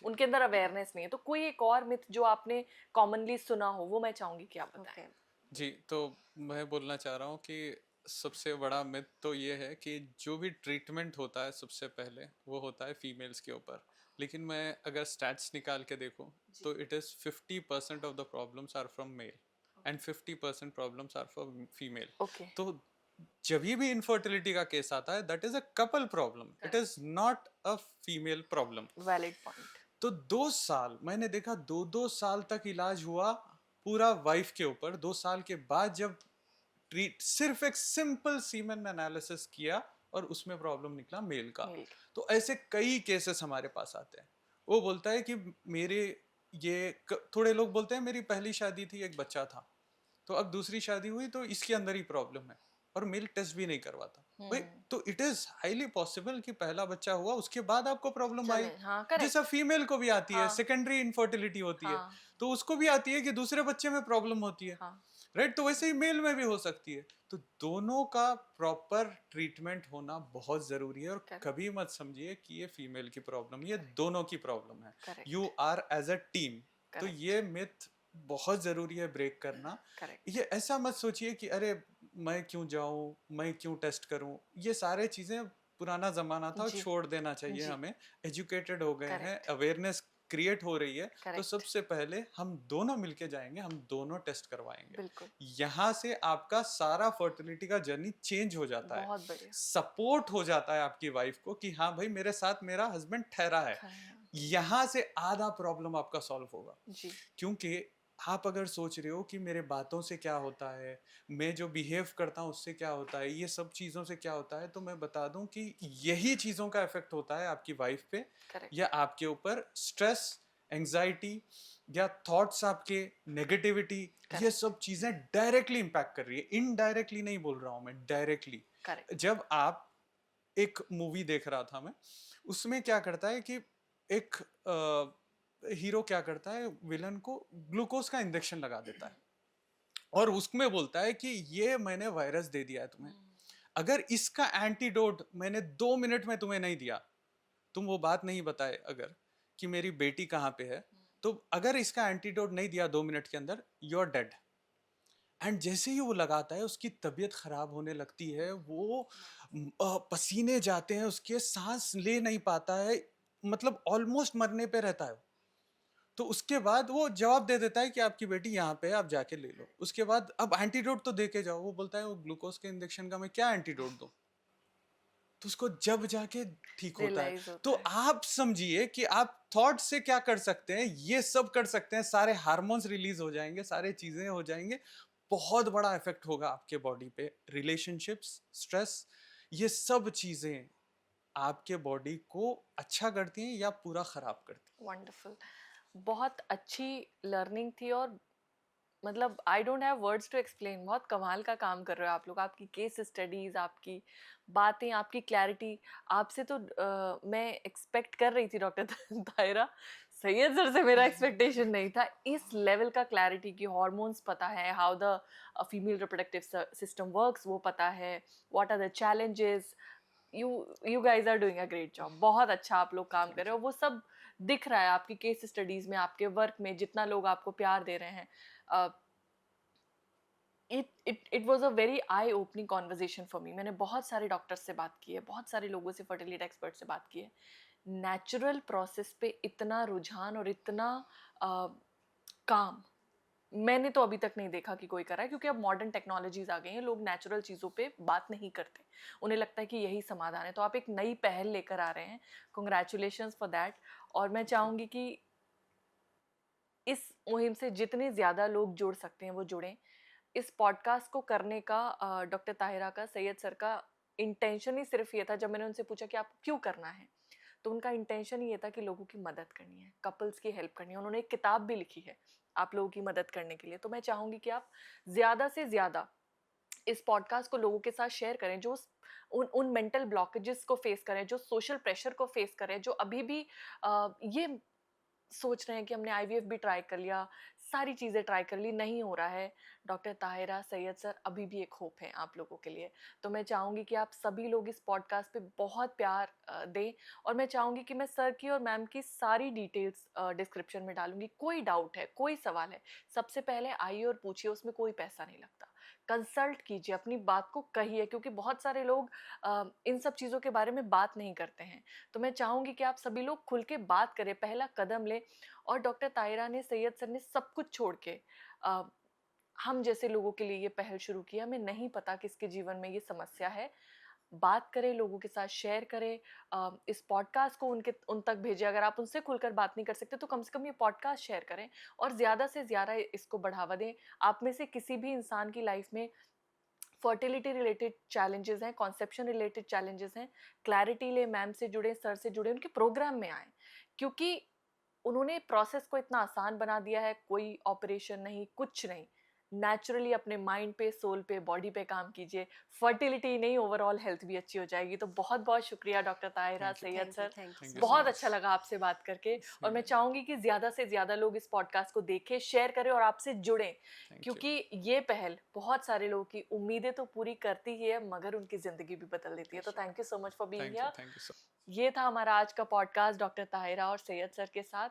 उनके अंदर अवेयरनेस नहीं है। तो कोई एक और मिथ जो आपने कॉमनली सुना हो वो मैं चाहूँगी कि आप बताएं। Okay. जी, तो मैं बोलना चाह रहा हूँ कि सबसे बड़ा मिथ तो ये है कि जो भी ट्रीटमेंट होता है सबसे पहले वो होता है फीमेल्स के ऊपर, लेकिन मैं अगर स्टैट्स निकाल के देखूँ तो it is 50% of the problems are from male and 50% problems are from female. Okay. तो जब भी इनफर्टिलिटी का केस आता है that is a couple problem, it is not a female problem. Valid point. तो 2 साल मैंने देखा, 2 साल तक इलाज हुआ पूरा वाइफ के ऊपर। 2 साल के बाद जब ट्रीट सिर्फ एक सिंपल सीमेन एनालिसिस किया और उसमें प्रॉब्लम निकला मेल का। मेल। तो ऐसे कई केसेस हमारे पास आते हैं। वो बोलता है कि मेरे थोड़े लोग बोलते हैं मेरी पहली शादी थी, एक बच्चा था, तो अब दूसरी शादी हुई तो इसके अंदर ही प्रॉब्लम है, और मेल टेस्ट भी नहीं करवाता भाई। तो इट इज हाईली पॉसिबल कि पहला बच्चा हुआ उसके बाद आपको प्रॉब्लम आई, चले, हाँ करेक्ट। जैसा फीमेल को भी आती है, हाँ सेकेंडरी इनफर्टिलिटी होती है, हाँ तो उसको भी आती है कि दूसरे बच्चे में प्रॉब्लम होती है, हाँ। राइट। तो वैसे ही मेल में भी हो सकती है। तो दोनों का प्रॉपर ट्रीटमेंट होना बहुत जरूरी है, और Correct. कभी मत समझिए कि ये फीमेल की प्रॉब्लम, ये दोनों की प्रॉब्लम है। Correct. You are as a team. तो Correct. ये मिथ बहुत जरूरी है ब्रेक करना। करेक्ट। ये ऐसा मत सोचिए कि अरे मैं क्यों जाऊं, मैं क्यों टेस्ट करूं, ये सारे चीजें पुराना जमाना था और जी छोड़ देना चाहिए जी। हमें। एजुकेटेड हो गए हैं, करेक्ट अवेयरनेस क्रिएट हो रही है, तो करेक्ट। सबसे पहले हम दोनों मिलके जाएंगे, हम दोनों टेस्ट करवाएंगे। बिल्कुल। यहाँ से आपका सारा फर्टिलिटी का जर्नी चेंज हो जाता है, बहुत बढ़िया। सपोर्ट हो जाता है आपकी वाइफ को कि हाँ भाई मेरे साथ मेरा हस्बैंड ठहरा है। खाया। यहाँ से आधा प्रॉब्लम आपका सॉल्व होगा। जी क्योंकि आप अगर सोच रहे हो कि मेरे बातों से क्या होता है, मैं जो बिहेव करता हूँ उससे क्या होता है, ये सब चीज़ों से क्या होता है, तो मैं बता दूं कि यही चीज़ों का इफेक्ट होता है आपकी वाइफ पे करेक्ट। या आपके ऊपर। स्ट्रेस, एंजाइटी या थॉट्स आपके, नेगेटिविटी, ये Correct. सब चीज़ें डायरेक्टली इम्पैक्ट कर रही है। इनडायरेक्टली नहीं बोल रहा हूँ मैं, डायरेक्टली। करेक्ट। जब आप एक मूवी देख रहा था मैं, उसमें क्या करता है कि एक हीरो क्या करता है, विलन को ग्लूकोज का इंजेक्शन लगा देता है और उसमें बोलता है कि ये मैंने वायरस दे दिया है तुम्हें, अगर इसका एंटीडोट मैंने 2 मिनट में तुम्हें नहीं दिया, तुम वो बात नहीं बताए अगर कि मेरी बेटी कहाँ पे है, तो अगर इसका एंटीडोट नहीं दिया 2 मिनट के अंदर, यू आर डेड। एंड जैसे ही वो लगाता है उसकी तबीयत खराब होने लगती है, वो पसीने जाते हैं उसके, सांस ले नहीं पाता है, मतलब ऑलमोस्ट मरने पे रहता है। तो उसके बाद वो जवाब दे देता है कि आपकी बेटी यहाँ पे है, आप जाके ले लो। उसके बाद अब एंटीडोट तो दे के जाओ, वो बोलता है वो ग्लूकोज के इंजेक्शन का मैं क्या एंटीडोट दूं, तो उसको जब जाके ठीक होता है। रियलाइज तो होता है। आप समझिए कि आप थॉट से क्या कर सकते हैं, ये सब कर सकते हैं, सारे हार्मोन्स रिलीज हो जाएंगे, सारे चीजें हो जाएंगे, बहुत बड़ा इफेक्ट होगा आपके बॉडी पे। रिलेशनशिप्स, स्ट्रेस, ये सब चीजें आपके बॉडी को अच्छा करती हैं या पूरा खराब करती वंडरफुल। बहुत अच्छी लर्निंग थी और मतलब I don't have words to explain. बहुत कमाल का काम कर रहे हो आप लोग, आपकी केस स्टडीज, आपकी बातें, आपकी क्लैरिटी। आपसे तो मैं एक्सपेक्ट कर रही थी डॉक्टर तायरा, सैयद सर से मेरा एक्सपेक्टेशन नहीं था इस लेवल का क्लैरिटी की। हार्मोन्स पता है, how the female reproductive system works वो पता है, what are the challenges. You guys are doing a great job. बहुत अच्छा आप लोग काम कर रहे हो। वो सब दिख रहा है आपकी केस स्टडीज में, आपके वर्क में, जितना लोग आपको प्यार दे रहे हैं, it was a very I opening conversation for me. मैंने बहुत सारे डॉक्टर्स से बात की है, बहुत सारे लोगों से, फर्टिलिटी एक्सपर्ट से बात की है। नेचुरल प्रोसेस पे इतना रुझान और इतना काम मैंने तो अभी तक नहीं देखा कि कोई कर रहा है, क्योंकि अब मॉडर्न टेक्नोलॉजीज आ गई हैं, लोग नेचुरल चीज़ों पे बात नहीं करते, उन्हें लगता है कि यही समाधान है। तो आप एक नई पहल लेकर आ रहे हैं, कॉन्ग्रेचुलेशंस फॉर दैट। और मैं चाहूँगी कि इस मुहिम से जितने ज़्यादा लोग जुड़ सकते हैं वो जुड़ें। इस पॉडकास्ट को करने का डॉक्टर ताहिरा का, सैयद सर का इंटेंशन ही सिर्फ ये था, जब मैंने उनसे पूछा कि आपको क्यों करना है, तो उनका इंटेंशन ही ये था कि लोगों की मदद करनी है, कपल्स की हेल्प करनी है। उन्होंने एक किताब भी लिखी है आप लोगों की मदद करने के लिए। तो मैं चाहूँगी कि आप ज़्यादा से ज़्यादा इस पॉडकास्ट को लोगों के साथ शेयर करें, जो उन मेंटल ब्लॉकेजेस को फेस करें, जो सोशल प्रेशर को फेस करें, जो अभी भी ये सोच रहे हैं कि हमने आईवीएफ भी ट्राई कर लिया, सारी चीज़ें ट्राई कर ली, नहीं हो रहा है। डॉक्टर ताहिरा, सैयद सर अभी भी एक होप है आप लोगों के लिए। तो मैं चाहूँगी कि आप सभी लोग इस पॉडकास्ट पे बहुत प्यार दें, और मैं चाहूँगी कि मैं सर की और मैम की सारी डिटेल्स डिस्क्रिप्शन में डालूँगी। कोई डाउट है, कोई सवाल है, सबसे पहले आइए और पूछिए, उसमें कोई पैसा नहीं लगता। कंसल्ट कीजिए, अपनी बात को कहिए, क्योंकि बहुत सारे लोग इन सब चीज़ों के बारे में बात नहीं करते हैं। तो मैं चाहूँगी कि आप सभी लोग खुल के बात करें, पहला कदम लें। और डॉक्टर ताहिरा ने, सैयद सर ने सब कुछ छोड़ के हम जैसे लोगों के लिए ये पहल शुरू की। हमें नहीं पता किसके जीवन में ये समस्या है, बात करें, लोगों के साथ शेयर करें, इस पॉडकास्ट को उन तक भेजें। अगर आप उनसे खुलकर बात नहीं कर सकते तो कम से कम ये पॉडकास्ट शेयर करें, और ज़्यादा से ज़्यादा इसको बढ़ावा दें। आप में से किसी भी इंसान की लाइफ में फर्टिलिटी रिलेटेड चैलेंजेस हैं, कॉन्सेप्शन रिलेटेड चैलेंजेस हैं, क्लैरिटी ले, मैम से जुड़े, सर से जुड़े, उनके प्रोग्राम में आए, क्योंकि उन्होंने प्रोसेस को इतना आसान बना दिया है। कोई ऑपरेशन नहीं, कुछ नहीं, नेचुरली अपने माइंड पे, सोल पे, बॉडी पे काम कीजिए। फर्टिलिटी नहीं, ओवरऑल हेल्थ भी अच्छी हो जाएगी। तो बहुत बहुत शुक्रिया doctor Tahira, thank you, Syed sir, thank you thank so you so बहुत मच। अच्छा मच। लगा आपसे बात करके। और मैं सेम, चाहूँगी कि ज़्यादा से ज़्यादा लोग इस पॉडकास्ट को देखें, शेयर करें और आपसे जुड़ें, थैंक यू, क्योंकि ये पहल बहुत सारे लोगों की उम्मीदें तो पूरी करती ही है, मगर उनकी ज़िंदगी भी बदल देती है। तो thank you so much for being here. Thank you so. ये था हमारा आज का पॉडकास्ट डॉक्टर ताहिरा और सैयद सर के साथ।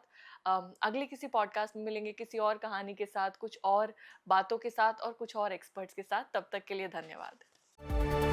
अगले किसी पॉडकास्ट में मिलेंगे, किसी और कहानी के साथ, कुछ और बातों के साथ और कुछ और एक्सपर्ट्स के साथ। तब तक के लिए धन्यवाद।